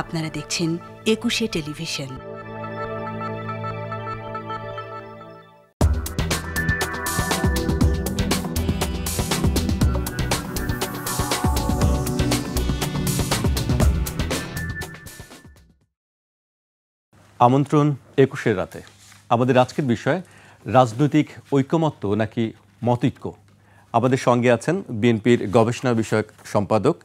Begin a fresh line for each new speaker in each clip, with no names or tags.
আপনারা দেখছেন একুশে টেলিভিশন।
আমন্ত্রণ একুশের রাতে। আমাদের আজকের বিষয় রাজনৈতিক ঐকমত্য নাকি মতৈক্য। আমাদের সঙ্গে আছেন বিএনপির গবেষণা বিষয়ক সম্পাদক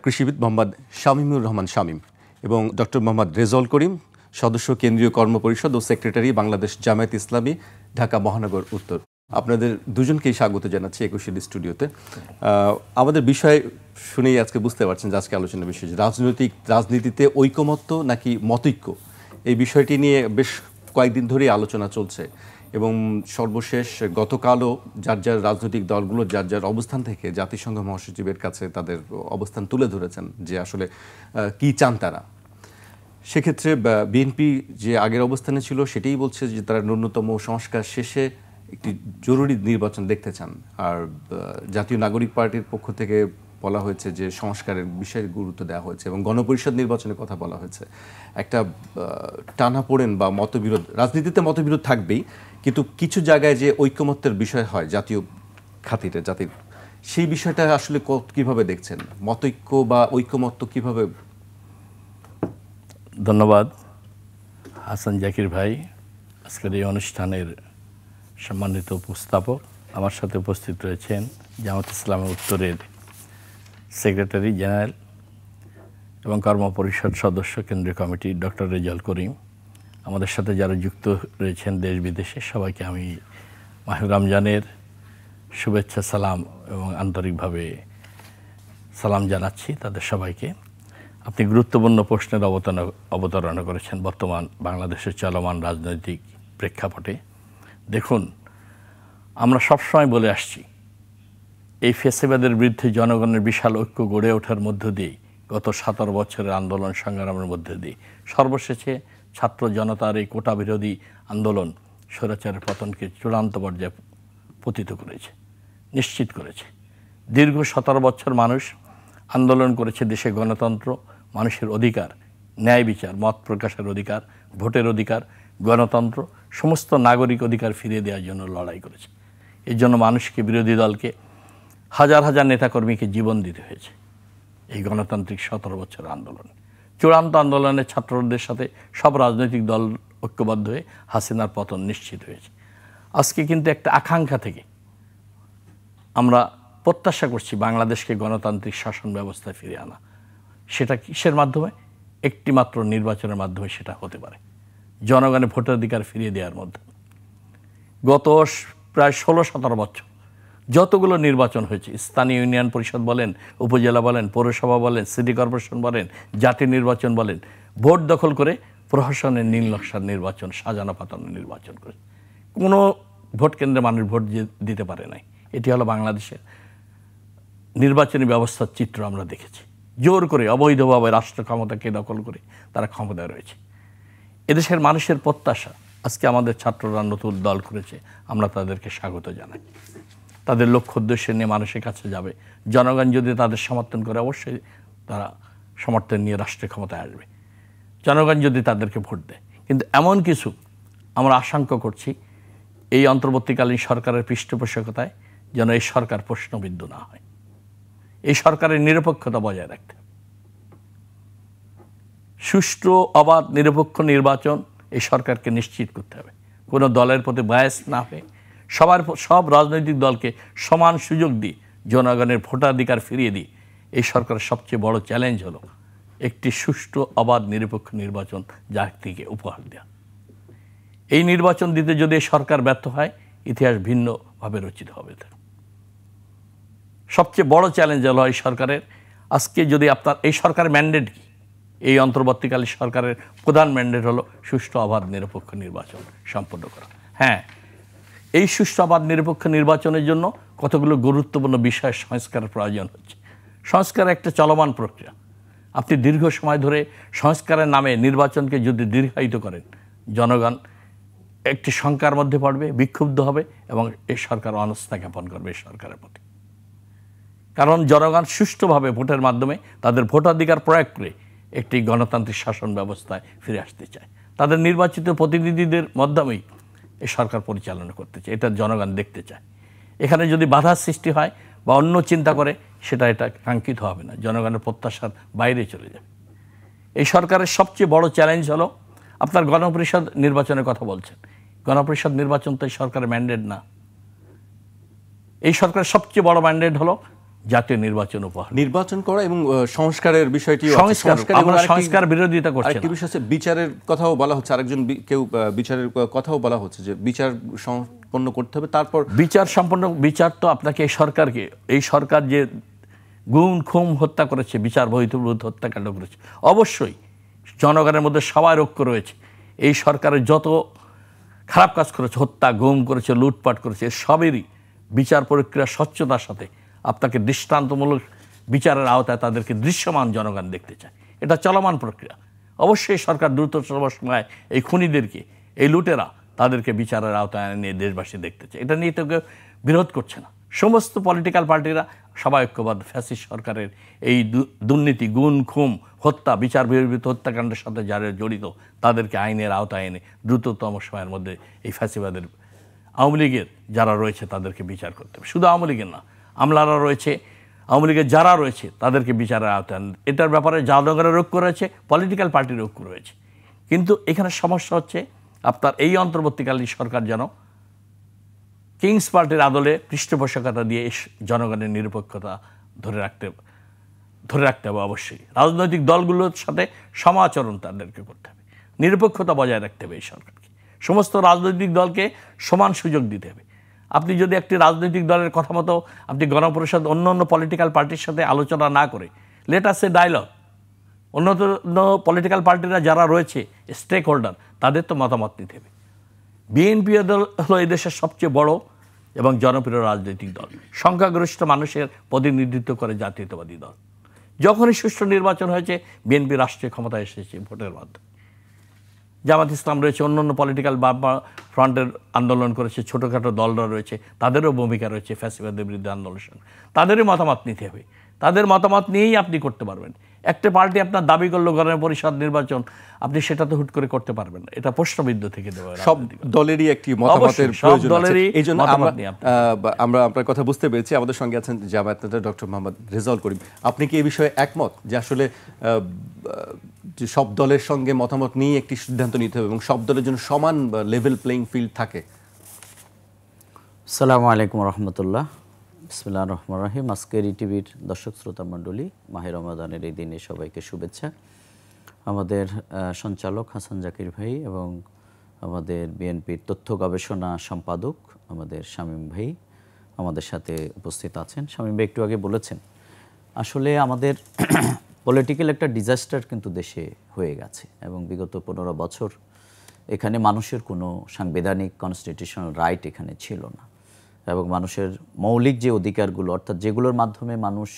কৃষিবিদ মোহাম্মদ শামীমুর রহমান শামীম এবং ডক্টর মোহাম্মদ রেজাউল করিম, সদস্য কেন্দ্রীয় কর্মপরিষদ ও সেক্রেটারি বাংলাদেশ জামায়াত ইসলামী, ঢাকা মহানগর উত্তর। আপনাদের দুজনকেই স্বাগত জানাচ্ছি একুশের স্টুডিওতে। আমাদের বিষয় শুনেই আজকে বুঝতে পারছেন যে আজকে আলোচনার বিষয় যে রাজনীতিতে ঐকমত্য নাকি মতৈক্য। এই বিষয়টি নিয়ে বেশ কয়েকদিন ধরেই আলোচনা চলছে এবং সর্বশেষ গতকালও যার যার রাজনৈতিক দলগুলো যার যার অবস্থান থেকে জাতিসংঘ মহাসচিবের কাছে তাদের অবস্থান তুলে ধরেছেন যে আসলে কি চান তারা। সেক্ষেত্রে বিএনপি যে আগের অবস্থানে ছিল সেটাই বলছে যে তারা ন্যূনতম সংস্কার শেষে একটি জরুরি নির্বাচন দেখতে চান। আর জাতীয় নাগরিক পার্টির পক্ষ থেকে বলা হয়েছে যে সংস্কারের বিষয়ে গুরুত্ব দেওয়া হয়েছে এবং গণপরিষদ নির্বাচনের কথা বলা হয়েছে। একটা টানাপোড়েন বা মতবিরোধ, রাজনীতিতে মতবিরোধ থাকবেই, কিন্তু কিছু জায়গায় যে ঐকমত্যের বিষয় হয় জাতীয় খাতিরে জাতির, সেই বিষয়টা আসলে কিভাবে দেখছেন? মতৈক্য বা ঐকমত্য কিভাবে?
ধন্যবাদ হাসান জাকির ভাই, আজকের এই অনুষ্ঠানের সম্মানিত উপস্থাপক। আমার সাথে উপস্থিত রয়েছেন জামায়াত ইসলামী উত্তরের সেক্রেটারি জেনারেল এবং কর্মপরিষদ সদস্য কেন্দ্রীয় কমিটি ডক্টর রেজাউল করিম। আমাদের সাথে যারা যুক্ত রয়েছেন দেশ বিদেশে, সবাইকে আমি মাহে রমজানের শুভেচ্ছা সালাম এবং আন্তরিকভাবে সালাম জানাচ্ছি তাদের সবাইকে। আপনি গুরুত্বপূর্ণ প্রশ্নের অবতারণা করেছেন বর্তমান বাংলাদেশের চলমান রাজনৈতিক প্রেক্ষাপটে। দেখুন, আমরা সবসময় বলে আসছি এই ফ্যাসিবাদের বিরুদ্ধে জনগণের বিশাল ঐক্য গড়ে ওঠার মধ্য দিয়ে গত 17 বছরের আন্দোলন সংগ্রামের মধ্যে দিয়ে সর্বশেষে ছাত্র জনতার এই কোটা বিরোধী আন্দোলন স্বৈরাচারের পতনকে চূড়ান্ত পর্যায়ে পতিত করেছে, নিশ্চিত করেছে। দীর্ঘ 17 বছর মানুষ আন্দোলন করেছে দেশে গণতন্ত্র, মানুষের অধিকার, ন্যায় বিচার, মত প্রকাশের অধিকার, ভোটের অধিকার, গণতন্ত্র, সমস্ত নাগরিক অধিকার ফিরিয়ে দেওয়ার জন্য লড়াই করেছে। এর জন্য মানুষকে, বিরোধী দলকে, হাজার হাজার নেতাকর্মীকে জীবন দিতে হয়েছে এই গণতান্ত্রিক 17 বছর আন্দোলনে। চূড়ান্ত আন্দোলনে ছাত্রদের সাথে সব রাজনৈতিক দল ঐক্যবদ্ধ হয়ে হাসিনার পতন নিশ্চিত হয়েছে। আজকে কিন্তু একটা আকাঙ্ক্ষা থেকে আমরা প্রত্যাশা করছি বাংলাদেশকে গণতান্ত্রিক শাসন ব্যবস্থায় ফিরে আনা। সেটা কিসের মাধ্যমে? একটি মাত্র নির্বাচনের মাধ্যমে সেটা হতে পারে, জনগণের ভোটাধিকার ফিরিয়ে দেওয়ার মধ্যে। গত প্রায় 16-17 বছর যতগুলো নির্বাচন হয়েছে, স্থানীয় ইউনিয়ন পরিষদ বলেন, উপজেলা বলেন, পৌরসভা বলেন, সিটি কর্পোরেশন বলেন, জাতীয় নির্বাচন বলেন, ভোট দখল করে প্রহসনের নীল নকশার নির্বাচন, সাজানো পাতানোর নির্বাচন করে কোনো ভোট কেন্দ্রে মানুষ ভোট দিতে পারে নাই। এটি হলো বাংলাদেশের নির্বাচনী ব্যবস্থার চিত্র আমরা দেখেছি। জোর করে অবৈধভাবে রাষ্ট্র ক্ষমতাকে দখল করে তারা ক্ষমতায় রয়েছে। এদেশের মানুষের প্রত্যাশা, আজকে আমাদের ছাত্ররা নতুন দল করেছে, আমরা তাদেরকে স্বাগত জানাই। তাদের লক্ষ্য উদ্দেশ্য নিয়ে মানুষের কাছে যাবে। জনগণ যদি তাদের সমর্থন করে অবশ্যই তারা সমর্থন নিয়ে রাষ্ট্রের ক্ষমতায় আসবে, জনগণ যদি তাদেরকে ভোট দেয়। কিন্তু এমন কিছু আমরা আশঙ্কা করছি এই অন্তর্বর্তীকালীন সরকারের পৃষ্ঠপোষকতায় যেন এই সরকার প্রশ্নবিদ্ধ না হয়। এই সরকারের নিরপেক্ষতা বজায় রাখতে হবে। সুষ্ঠু, অবাধ, নিরপেক্ষ নির্বাচন এই সরকারকে নিশ্চিত করতে হবে। কোনো দলের প্রতি বায়াস না হয়ে সব রাজনৈতিক দলকে সমান সুযোগ দিয়ে জনগণের ভোটাধিকার ফিরিয়ে দিয়ে এই সরকারের সবচেয়ে বড় চ্যালেঞ্জ হলো একটি সুষ্ঠু, অবাধ, নিরপেক্ষ নির্বাচন জাতিকে উপহার দেওয়া। এই নির্বাচন দিতে যদি সরকার ব্যর্থ হয়, ইতিহাস ভিন্নভাবে রচিত হবে। সবচেয়ে বড় চ্যালেঞ্জ হলো এই সরকারের। আজকে যদি আপনার এই সরকারের ম্যান্ডেট কি? এই অন্তর্বর্তীকালীন সরকারের প্রধান ম্যান্ডেট হলো সুষ্ঠু, অবাধ, নিরপেক্ষ নির্বাচন সম্পন্ন করা। হ্যাঁ, এই সুষ্ঠু, অবাধ, নিরপেক্ষ নির্বাচনের জন্য কতগুলো গুরুত্বপূর্ণ বিষয় সংস্কারের প্রয়োজন হচ্ছে। সংস্কার একটা চলমান প্রক্রিয়া। আপনি দীর্ঘ সময় ধরে সংস্কারের নামে নির্বাচনকে যদি দীর্ঘায়িত করেন, জনগণ একটি শঙ্কার মধ্যে পড়বে, বিক্ষুব্ধ হবে এবং এই সরকার অনাস্থা জ্ঞাপন করবে এই সরকারের প্রতি। কারণ জনগণ সুষ্ঠুভাবে ভোটের মাধ্যমে তাদের ভোটাধিকার প্রয়োগ করে একটি গণতান্ত্রিক শাসন ব্যবস্থায় ফিরে আসতে চায়। তাদের নির্বাচিত প্রতিনিধিদের মাধ্যমেই এই সরকার পরিচালনা করতে চায়, এটা জনগণ দেখতে চায়। এখানে যদি বাধার সৃষ্টি হয় বা অন্য চিন্তা করে, এটা কাঙ্ক্ষিত হবে না, জনগণের প্রত্যাশার বাইরে চলে যাবে। এই সরকারের সবচেয়ে বড় চ্যালেঞ্জ হলো আপনার গণপরিষদ নির্বাচনের কথা বলছেন। গণপরিষদ নির্বাচন তো এই সরকারের ম্যান্ডেট না। এই সরকারের সবচেয়ে বড় ম্যান্ডেট হলো জাতীয় নির্বাচন উপহার,
নির্বাচন করা এবং সংস্কারের বিষয়টি।
সংস্কার বিরোধিতা করছে।
আরেকটি বিষয় আছে, বিচারের কথাও বলা হচ্ছে, আরেকজন কেউ বিচারের কথাও বলা হচ্ছে যে বিচার সম্পন্ন করতে হবে, তারপর
বিচার তো আপনাকে এই সরকার যে গুম খুম হত্যা করেছে, বিচার বহির্ভূত হত্যাকাণ্ড করেছে, অবশ্যই জনগণের মধ্যে সবার ঐক্য রয়েছে। এই সরকারের যত খারাপ কাজ করেছে, হত্যা, গুম করেছে, লুটপাট করেছে, সবেরই বিচার প্রক্রিয়া স্বচ্ছতার সাথে আপনাকে দৃষ্টান্তমূলক বিচারের আওতায় তাদেরকে দৃশ্যমান জনগণ দেখতে চায়। এটা চলমান প্রক্রিয়া। অবশ্যই সরকার দ্রুত সময় এই খুনিদেরকে, এই লুটেরা, তাদেরকে বিচারের আওতায় নিয়ে দেশবাসী দেখতে চায়। এটা নিয়ে তো কেউ বিরোধ করছে না। সমস্ত পলিটিক্যাল পার্টিরা সবাই ঐক্যবদ্ধ ফ্যাসিস্ট সরকারের এই দুর্নীতি, গুম খুম, হত্যা, বিচার বহির্ভূত হত্যাকাণ্ডের সাথে যারা জড়িত তাদেরকে আইনের আওতায় এনে দ্রুততম সময়ের মধ্যে এই ফ্যাসিবাদের, আওয়ামী লীগের যারা রয়েছে তাদেরকে বিচার করতে হবে। শুধু আওয়ামী লীগের না, আমলারা রয়েছে, আওয়ামী লীগের যারা রয়েছে তাদেরকে বিচারের আওতায়, এটার ব্যাপারে জনগণের ঐক্য রয়েছে, পলিটিক্যাল পার্টির ঐক্য রয়েছে। কিন্তু এখানে সমস্যা হচ্ছে আপনার এই অন্তর্বর্তীকালীন সরকার যেন কিংস পার্টির আদলে পৃষ্ঠপোষকতা দিয়ে জনগণের নিরপেক্ষতা ধরে রাখতে হবে। অবশ্যই রাজনৈতিক দলগুলোর সাথে সমাচরণ তাদেরকে করতে হবে, নিরপেক্ষতা বজায় রাখতে হবে এই সরকারকে। সমস্ত রাজনৈতিক দলকে সমান সুযোগ দিতে হবে। আপনি যদি একটি রাজনৈতিক দলের কথা মতো আপনি গণপরিষদ অন্য পলিটিক্যাল পার্টির সাথে আলোচনা না করে, লেট আস এ ডায়লগ, অন্য পলিটিক্যাল পার্টিরা যারা রয়েছে স্টেক হোল্ডার, তাদের তো মতামত নিতে হবে। বিএনপি দল হলো এই দেশের সবচেয়ে বড় এবং জনপ্রিয় রাজনৈতিক দল, সংখ্যাগরিষ্ঠ মানুষের প্রতিনিধিত্ব করে জাতীয়তাবাদী দল। যখনই সুষ্ঠু নির্বাচন হয়েছে, বিএনপি রাষ্ট্রীয় ক্ষমতায় এসেছে ভোটের মাধ্যমে। জামাত ইসলাম রয়েছে, অন্যান্য পলিটিক্যাল ফ্রন্টের আন্দোলন করেছে, ছোটোখাটো দলরা রয়েছে, তাদেরও ভূমিকা রয়েছে ফ্যাসিবাদের বিরুদ্ধে আন্দোলন। তাদেরই মতামত নিতে হবে, তাদের মতামত নিয়েই আপনি করতে পারবেন। একটা পার্টি আপনার দাবি করলো গণপরিষদ নির্বাচন, আপনি সেটা তো হুট করে করতে পারবেন না, এটা প্রশ্নবিদ্ধ থেকে দেবে।
সব দলেরই একটি মতামতের প্রয়োজন আছে। এই জন্য আমরা আপনার কথা বুঝতে পেরেছি। আমাদের সঙ্গে আছেন জামায়াত নেতা ডক্টর মোহাম্মদ রেজাউল করিম। আপনি কি এই বিষয়ে একমত যে আসলে যে সব দলের সঙ্গে মতামত নিয়ে একটি সিদ্ধান্ত নিতে হবে এবং সব দলের জন্য সমান লেভেল প্লেইং ফিল্ড থাকে?
আসসালামু আলাইকুম রহমতুল্লাহ, বিসমিল্লাহির রহমানির রহিম। আজকের ইটিভির দর্শক শ্রোতা মণ্ডলী, মাহে রমাদানের এই দিনে সবাইকে শুভেচ্ছা। আমাদের সঞ্চালক হাসান জাকির ভাই এবং আমাদের বিএনপির তথ্য গবেষণা সম্পাদক আমাদের শামীম ভাই আমাদের সাথে উপস্থিত আছেন। শামীম ভাই একটু আগে বলেছেন, আসলে আমাদের পলিটিক্যাল একটা ডিজাস্টার কিন্তু দেশে হয়ে গেছে এবং বিগত 15 বছর এখানে মানুষের কোনো সাংবিধানিক কনস্টিটিউশনাল রাইট এখানে ছিল না এবং মানুষের মৌলিক যে অধিকারগুলো, অর্থাৎ যেগুলোর মাধ্যমে মানুষ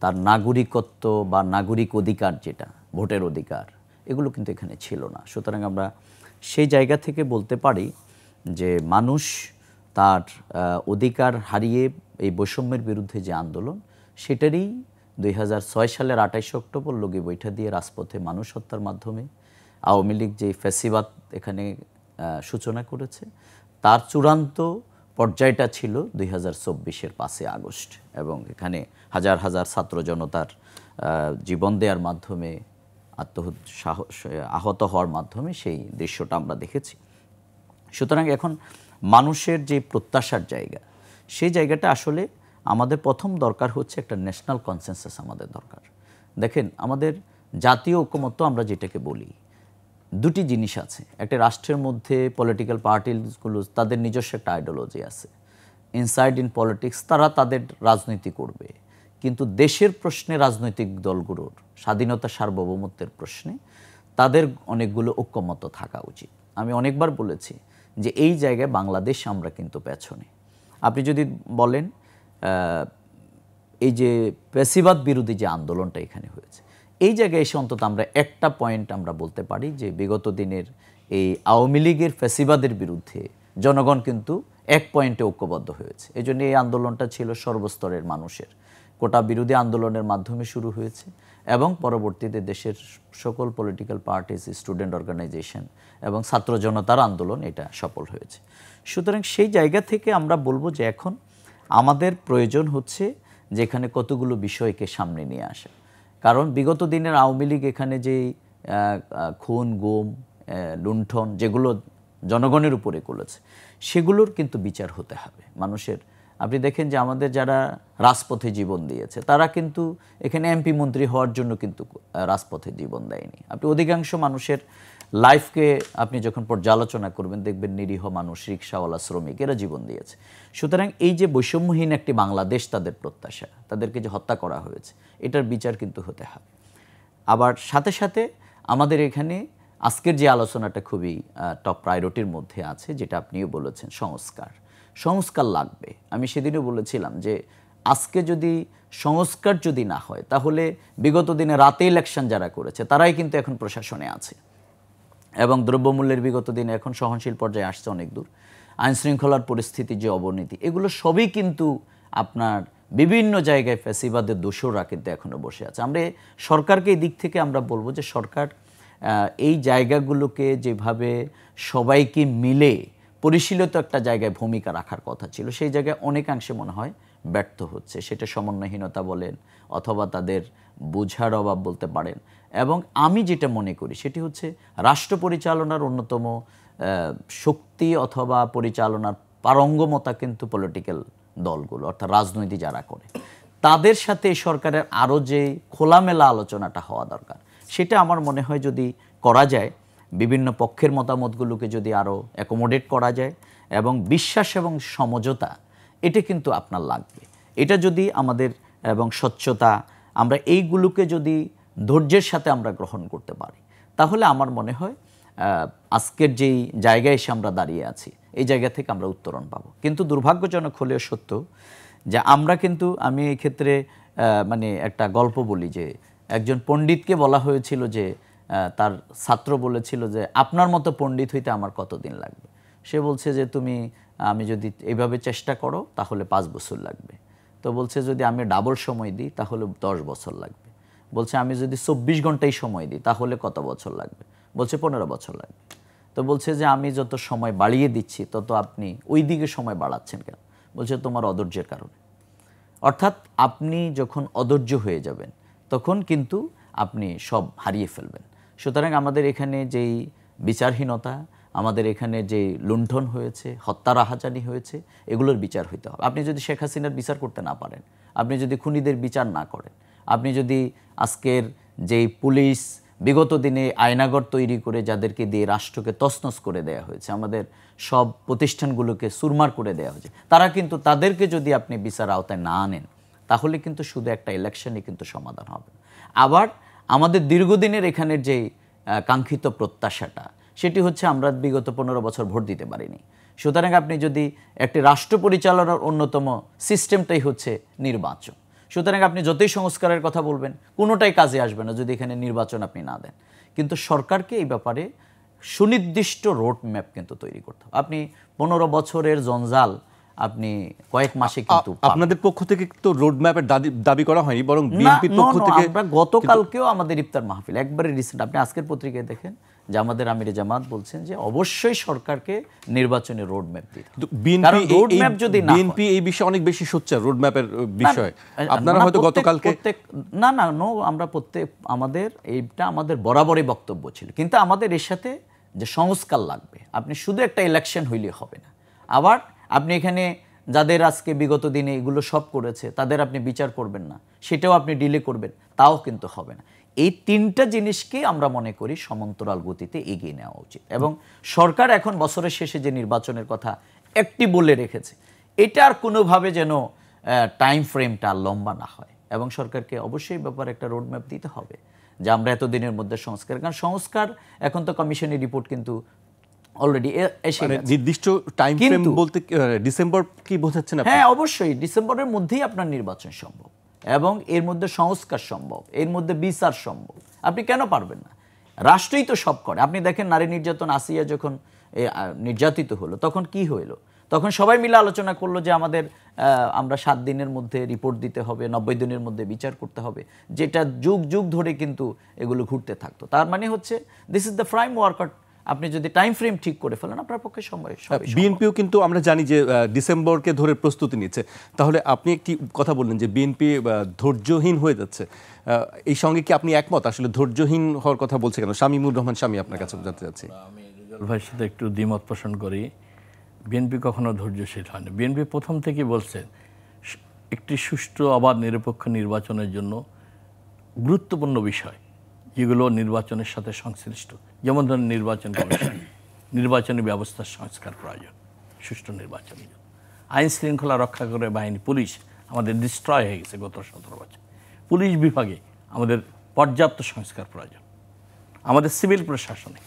তার নাগরিকত্ব বা নাগরিক অধিকার, যেটা ভোটের অধিকার, এগুলো কিন্তু এখানে ছিল না। সুতরাং আমরা সেই জায়গা থেকে বলতে পারি যে মানুষ তার অধিকার হারিয়ে এই বৈষম্যের বিরুদ্ধে যে আন্দোলন, সেটারই 2006 সালের 28 অক্টোবর লগি বৈঠা দিয়ে রাজপথে মানুষ হত্যার মাধ্যমে আওয়ামী লীগ যে ফ্যাসিবাদ এখানে সূচনা করেছে, তার চূড়ান্ত পর্যায়টা ছিল 2024-এর 5 আগস্ট এবং এখানে হাজার হাজার ছাত্র জনতার জীবন দেওয়ার মাধ্যমে আহত হওয়ার মাধ্যমে সেই দৃশ্যটা আমরা দেখেছি। সুতরাং এখন মানুষের যে প্রত্যাশার জায়গা, সেই জায়গাটা আসলে আমাদের প্রথম দরকার হচ্ছে একটা ন্যাশনাল কনসেনসাস আমাদের দরকার। দেখেন, আমাদের জাতীয় ঐকমত্য আমরা যেটাকে বলি, দুটি জিনিস আছে। একটা রাষ্ট্রের মধ্যে পলিটিক্যাল পার্টিগুলো তাদের নিজস্ব একটা আইডিওলজি আছে, ইনসাইড ইন পলিটিক্স তারা তাদের রাজনীতি করবে, কিন্তু দেশের প্রশ্নে রাজনৈতিক দলগুলোর স্বাধীনতা সার্বভৌমত্বের প্রশ্নে তাদের অনেকগুলো ঐকমত্য থাকা উচিত। আমি অনেকবার বলেছি যে এই জায়গায় বাংলাদেশ আমরা কিন্তু পেছনে। আপনি যদি বলেন এই যে ফ্যাসিবাদ বিরোধী যে আন্দোলনটা এখানে হয়েছে, এই জায়গায় এসে অন্তত আমরা একটা পয়েন্ট আমরা বলতে পারি যে বিগত দিনের এই আওয়ামী লীগের ফ্যাসিবাদের বিরুদ্ধে জনগণ কিন্তু এক পয়েন্টে ঐক্যবদ্ধ হয়েছে। এই জন্য এই আন্দোলনটা ছিল সর্বস্তরের মানুষের, কোটা বিরোধী আন্দোলনের মাধ্যমে শুরু হয়েছে এবং পরবর্তীতে দেশের সকল পলিটিক্যাল পার্টিস, স্টুডেন্ট অর্গানাইজেশন এবং ছাত্র জনতার আন্দোলন এটা সফল হয়েছে। সুতরাং সেই জায়গা থেকে আমরা বলবো যে এখন আমাদের প্রয়োজন হচ্ছে যেখানে কতগুলো বিষয়কে সামনে নিয়ে আসা। কারণ বিগত দিনের আওয়ামী লীগ এখানে যে খুন, গুম, লুণ্ঠন যেগুলো জনগণের উপরে করেছে, সেগুলোর কিন্তু বিচার হতে হবে মানুষের। আপনি দেখেন যে আমাদের যারা রাজপথে জীবন দিয়েছে তারা কিন্তু এখানে এমপি মন্ত্রী হওয়ার জন্য কিন্তু রাজপথে জীবন দেয়নি। আপনি অধিকাংশ মানুষের লাইফকে আপনি যখন পর্যালোচনা করবেন দেখবেন নিরীহ মানুষ, রিক্সাওয়ালা, শ্রমিক এরা জীবন দিয়েছে। সুতরাং এই যে বৈষম্যহীন একটি বাংলাদেশ তাদের প্রত্যাশা, তাদেরকে যে হত্যা করা হয়েছে এটার বিচার কিন্তু হতে হবে। আবার সাথে সাথে আমাদের এখানে আজকের যে আলোচনাটা খুবই টপ প্রায়োরিটির মধ্যে আছে, যেটা আপনিও বলেছেন, সংস্কার লাগবে। আমি সেদিনও বলেছিলাম যে আজকে যদি সংস্কার যদি না হয় তাহলে বিগত দিনে রাতে ইলেকশন যারা করেছে তারাই কিন্তু এখন প্রশাসনে আছে এবং দ্রব্যমূল্যের বিগত দিনে এখন সহনশীল পর্যায়ে আসছে অনেক দূর। আইনশৃঙ্খলার পরিস্থিতির যে অবনতি, এগুলো সবই কিন্তু আপনার বিভিন্ন জায়গায় ফ্যাসিবাদের দোষররা কিন্তু এখনও বসে আছে। আমরা সরকারকে এই দিক থেকে আমরা বলবো যে সরকার এই জায়গাগুলোকে যেভাবে সবাইকে মিলে পরিশীলিত একটা জায়গায় ভূমিকা রাখার কথা ছিল, সেই জায়গায় অনেকাংশে মনে হয় ব্যর্থ হচ্ছে। সেটা সমন্বয়হীনতা বলেন অথবা তাদের বোঝার অভাব বলতে পারেন। এবং আমি যেটা মনে করি সেটি হচ্ছে রাষ্ট্র পরিচালনার অন্যতম শক্তি অথবা পরিচালনার পারঙ্গমতা কিন্তু পলিটিক্যাল দলগুলো, অর্থাৎ রাজনৈতিক যারা করে, তাদের সাথে সরকারের আরও যে খোলামেলা আলোচনাটা হওয়া দরকার, সেটা আমার মনে হয় যদি করা যায়, বিভিন্ন পক্ষের মতামতগুলোকে যদি আরও অ্যাকোমোডেট করা যায় এবং বিশ্বাস এবং সমঝোতা এটা কিন্তু আপনার লাগবে। এটা যদি আমাদের এবং স্বচ্ছতা আমরা এইগুলোকে যদি ধৈর্যের সাথে আমরা গ্রহণ করতে পারি তাহলে আমার মনে হয় আজকের যেই জায়গায় এসে আমরা দাঁড়িয়ে আছি এই জায়গা থেকে আমরা উত্তরণ পাবো। কিন্তু দুর্ভাগ্যজনক হলেও সত্য যে আমরা কিন্তু, আমি এই ক্ষেত্রে মানে একটা গল্প বলি যে একজন পণ্ডিতকে বলা হয়েছিল যে তার ছাত্র বলেছিল যে আপনার মতো পণ্ডিত হইতে আমার কতদিন লাগবে। সে বলছে যে আমি যদি এইভাবে চেষ্টা করো তাহলে 5 বছর লাগবে। তো বলছে যদি আমি ডাবল সময় দিই তাহলে 10 বছর লাগবে। বলছে আমি যদি 24 ঘন্টাই সময় দিই তাহলে কত বছর লাগবে? বলছে 15 বছর লাগবে। তো বলছে যে আমি যত সময় বাড়িয়ে দিচ্ছি তত আপনি ওই দিকে সময় বাড়াচ্ছেন কেন? বলছে তোমার অধৈর্যের কারণে। অর্থাৎ আপনি যখন অধৈর্য হয়ে যাবেন তখন কিন্তু আপনি সব হারিয়ে ফেলবেন। সুতরাং আমাদের এখানে যেই বিচারহীনতা, আমাদের এখানে যে লুণ্ঠন হয়েছে, হত্যা রাহাজানি হয়েছে, এগুলোর বিচার হইতে হবে। আপনি যদি শেখ হাসিনার বিচার করতে না পারেন, আপনি যদি খুনিদের বিচার না করেন, আপনি যদি আজকের যেই পুলিশ বিগত দিনে আয়নাগর তৈরি করে যাদেরকে দিয়ে রাষ্ট্রকে তছনছ করে দেওয়া হয়েছে, আমাদের সব প্রতিষ্ঠানগুলোকে চুরমার করে দেওয়া হয়েছে, তারা কিন্তু তাদেরকে যদি আপনি বিচার আওতায় না আনেন তাহলে কিন্তু শুধু একটা ইলেকশনই কিন্তু সমাধান হবে। আবার আমাদের দীর্ঘদিনের এখানের যে কাঙ্ক্ষিত প্রত্যাশাটা, সেটি হচ্ছে আমরা বিগত 15 বছর ভোট দিতে পারিনি। সুতরাং আপনি যদি একটি রাষ্ট্র পরিচালনার অন্যতম সিস্টেমটাই হচ্ছে নির্বাচন। সুতরাং আপনি যতই সংস্কারের কথা বলবেন কোনোটাই কাজে আসবে না যদি এখানে নির্বাচন আপনি না দেন। কিন্তু সরকারকে এই ব্যাপারে সুনির্দিষ্ট রোড ম্যাপ কিন্তু তৈরি করতে হবে। আপনি 15 বছরের জঞ্জাল আপনি কয়েক মাসে কিন্তু
আপনাদের পক্ষ থেকে তো রোড ম্যাপের দাবি করা হয়নি, বরং বিএনপির পক্ষ থেকে
আমরা গতকালকেও আমাদের ইফতার মাহফিল একবারে রিসেন্ট, আপনি আজকের পত্রিকায় দেখেন যে আমাদের আমিরে জামাত বলছেন যে অবশ্যই সরকারকে নির্বাচনের রোড ম্যাপ দিতে হবে।
বিএনপি এই বিষয়ে অনেক বেশি সোচ্চার রোড ম্যাপের বিষয়। আপনারা হয়তো গতকালকে
আমরা আমাদের এইটা আমাদের বরাবরই বক্তব্য ছিল, কিন্তু আমাদের এর সাথে যে সংস্কার লাগবে। আপনি শুধু একটা ইলেকশন হইলে হবে না। আবার আপনি এখানে যাদের আজকে বিগত দিনে এগুলো সব করেছে তাদের আপনি বিচার করবেন না, সেটাও আপনি ডিলে করবেন, তাও কিন্তু হবে না। এই 3টা জিনিসকে আমরা মনে করি সমান্তরাল গতিতে এগিয়ে নেওয়া উচিত। এবং সরকার এখন বছরের শেষে যে নির্বাচনের কথা একটি বলে রেখেছে, এটা আর কোনোভাবে যেন টাইম ফ্রেমটা লম্বা না হয়। এবং সরকারকে অবশ্যই ব্যাপারে একটা রোডম্যাপ দিতে হবে যে আমরা এতদিনের মধ্যে সংস্কার, কারণ সংস্কার এখন তো কমিশনের রিপোর্ট কিন্তু অলরেডি এসে গেছে।
নির্দিষ্ট টাইম ফ্রেম বলতে ডিসেম্বর কি বোঝাচ্ছেন আপনি?
হ্যাঁ, অবশ্যই ডিসেম্বরের মধ্যেই আপনার নির্বাচন সম্ভব এবং এর মধ্যে সংস্কার সম্ভব, এর মধ্যে বিচার সম্ভব। আপনি কেন পারবেন না? রাষ্ট্রই তো সব করে। আপনি দেখেন নারী নির্যাতন, আসিয়া যখন নির্যাতিত হলো তখন কি হইলো? তখন সবাই মিলে আলোচনা করলো যে আমাদের আমরা 7 দিনের মধ্যে রিপোর্ট দিতে হবে, 90 দিনের মধ্যে বিচার করতে হবে, যেটা যুগ যুগ ধরে কিন্তু এগুলো ঘুরতে থাকতো। তার মানে হচ্ছে this is the frame work. আপনি যদি টাইম ফ্রেম ঠিক করে ফেলেন আপনার পক্ষে সময়।
বিএনপিও কিন্তু আমরা জানি যে ডিসেম্বরকে ধরে প্রস্তুতি নিচ্ছে। তাহলে আপনি একটি কথা বললেন যে বিএনপি ধৈর্যহীন হয়ে যাচ্ছে, এই সঙ্গে কি আপনি একমত? আসলে ধৈর্যহীন হওয়ার কথা বলছে কেন? শামীমুর রহমান শামী, আপনার কাছে জানতে চাচ্ছি।
আমি রেজাল ভাইয়ের সাথে একটু দ্বিমত পোষণ করি। বিএনপি কখনো ধৈর্যশীল হয়নি। বিএনপি প্রথম থেকে বলছে একটি সুষ্ঠু অবাধ নিরপেক্ষ নির্বাচনের জন্য গুরুত্বপূর্ণ বিষয় যেগুলো নির্বাচনের সাথে সংশ্লিষ্ট, যেমন ধরেন নির্বাচন কমিশন, নির্বাচনী ব্যবস্থার সংস্কার প্রয়োজন, সুষ্ঠু নির্বাচনের জন্য। আইন শৃঙ্খলা রক্ষা করে বাহিনী, পুলিশ আমাদের ডিস্ট্রয় হয়ে গেছে গত 17 বছর। পুলিশ বিভাগে আমাদের পর্যাপ্ত সংস্কার প্রয়োজন। আমাদের সিভিল প্রশাসনে,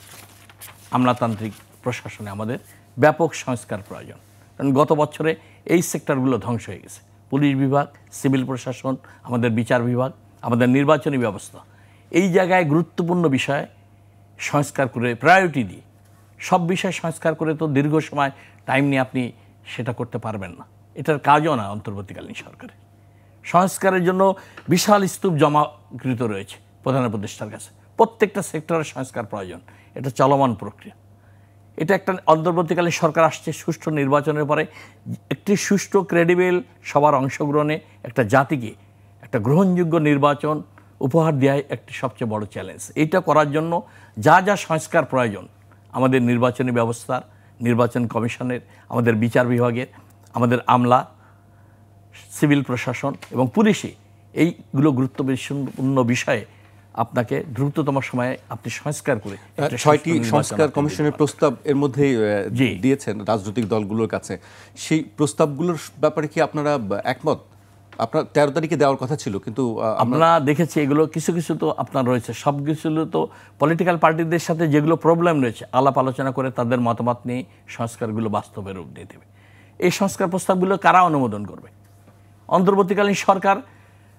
আমলাতান্ত্রিক প্রশাসনে আমাদের ব্যাপক সংস্কার প্রয়োজন। কারণ গত বছরে এই সেক্টরগুলো ধ্বংস হয়ে গেছে। পুলিশ বিভাগ, সিভিল প্রশাসন, আমাদের বিচার বিভাগ, আমাদের নির্বাচনী ব্যবস্থা, এই জায়গায় গুরুত্বপূর্ণ বিষয় সংস্কার করে প্রায়োরিটি দিই। সব বিষয় সংস্কার করে তো দীর্ঘ সময় টাইম নিয়ে আপনি সেটা করতে পারবেন না। এটার কাজও না অন্তর্বর্তীকালীন সরকারের। সংস্কারের জন্য বিশাল স্তূপ জমাকৃত রয়েছে প্রধান উপদেষ্টার কাছে। প্রত্যেকটা সেক্টরের সংস্কার প্রয়োজন। এটা চলমান প্রক্রিয়া। এটা একটা অন্তর্বর্তীকালীন সরকার আসছে সুষ্ঠু নির্বাচনের পরে একটি সুষ্ঠু ক্রেডিবল সবার অংশগ্রহণে একটা জাতিকে একটা গ্রহণযোগ্য নির্বাচন উপহার দেওয়াই একটি সবচেয়ে বড় চ্যালেঞ্জ। এইটা করার জন্য যা যা সংস্কার প্রয়োজন আমাদের নির্বাচনী ব্যবস্থার, নির্বাচন কমিশনের, আমাদের বিচার বিভাগের, আমাদের আমলা, সিভিল প্রশাসন এবং পুলিশে, এইগুলো গুরুত্বপূর্ণ বিষয়ে আপনাকে দ্রুততম সময়ে আপনি সংস্কার করে
6টি সংস্কার কমিশনের প্রস্তাব এর মধ্যে দিয়েছেন রাজনৈতিক দলগুলোর কাছে। সেই প্রস্তাবগুলোর ব্যাপারে কি আপনারা একমত? আপনার 13 তারিখে দেওয়ার কথা ছিল, কিন্তু
আমরা দেখেছি এগুলো কিছু কিছু তো আপনার রয়েছে, সব কিছু তো পলিটিক্যাল পার্টিদের সাথে যেগুলো প্রবলেম রয়েছে আলাপ আলোচনা করে তাদের মতামত নিয়ে সংস্কারগুলো বাস্তবে রূপ দিয়ে দেবে। এই সংস্কার প্রস্তাবগুলো কারা অনুমোদন করবে? অন্তর্বর্তীকালীন সরকার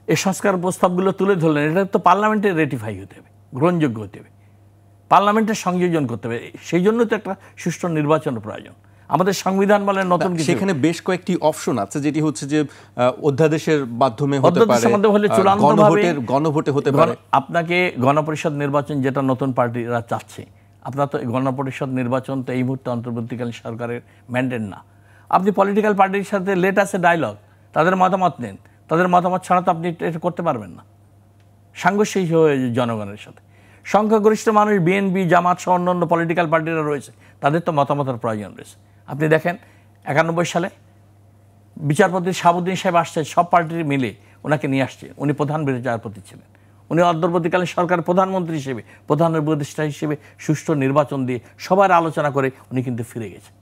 এই সংস্কার প্রস্তাবগুলো তুলে ধরলেন, এটা তো পার্লামেন্টে রেটিফাই হতে হবে, গ্রহণযোগ্য হতে হবে, পার্লামেন্টের সংযোজন করতে হবে। সেই জন্য তো একটা সুষ্ঠু নির্বাচনের প্রয়োজন। আমাদের সংবিধান বলে নতুন কিছু,
সেখানে বেশ কয়েকটি অপশন আছে, যেটি হচ্ছে যে অধ্যাদেশের মাধ্যমে হতে পারে, গণভোটে হতে পারে।
আপনাকে গণপরিষদ নির্বাচন যেটা নতুন পার্টিরা চাচ্ছে, আপনার তো গণপরিষদ নির্বাচন তো এই মুহূর্তে অন্তর্বর্তীকালীন সরকারের ম্যান্ডেট না। আপনি পলিটিক্যাল পার্টির সাথে লেট আছে ডায়লগ, তাদের মতামত নেন। তাদের মতামত ছাড়া তো আপনি এটা করতে পারবেন না। সাংঘর্ষিক হয়ে জনগণের সাথে সংখ্যাগরিষ্ঠ মানুষ, বিএনপি, জামাত সহ অন্যান্য পলিটিক্যাল পার্টিরা রয়েছে, তাদের তো মতামতের প্রয়োজন রয়েছে। আপনি দেখেন 91 সালে বিচারপতি শাহাবুদ্দিন সাহেব আসছে, সব পার্টির মিলে ওনাকে নিয়ে আসছে। উনি প্রধান বিচারপতি ছিলেন। উনি অন্তর্বর্তীকালীন সরকার প্রধানমন্ত্রী হিসেবে, প্রধান উপদেষ্টা হিসেবে সুষ্ঠু নির্বাচন দিয়ে সবার আলোচনা করে উনি কিন্তু ফিরে গেছেন।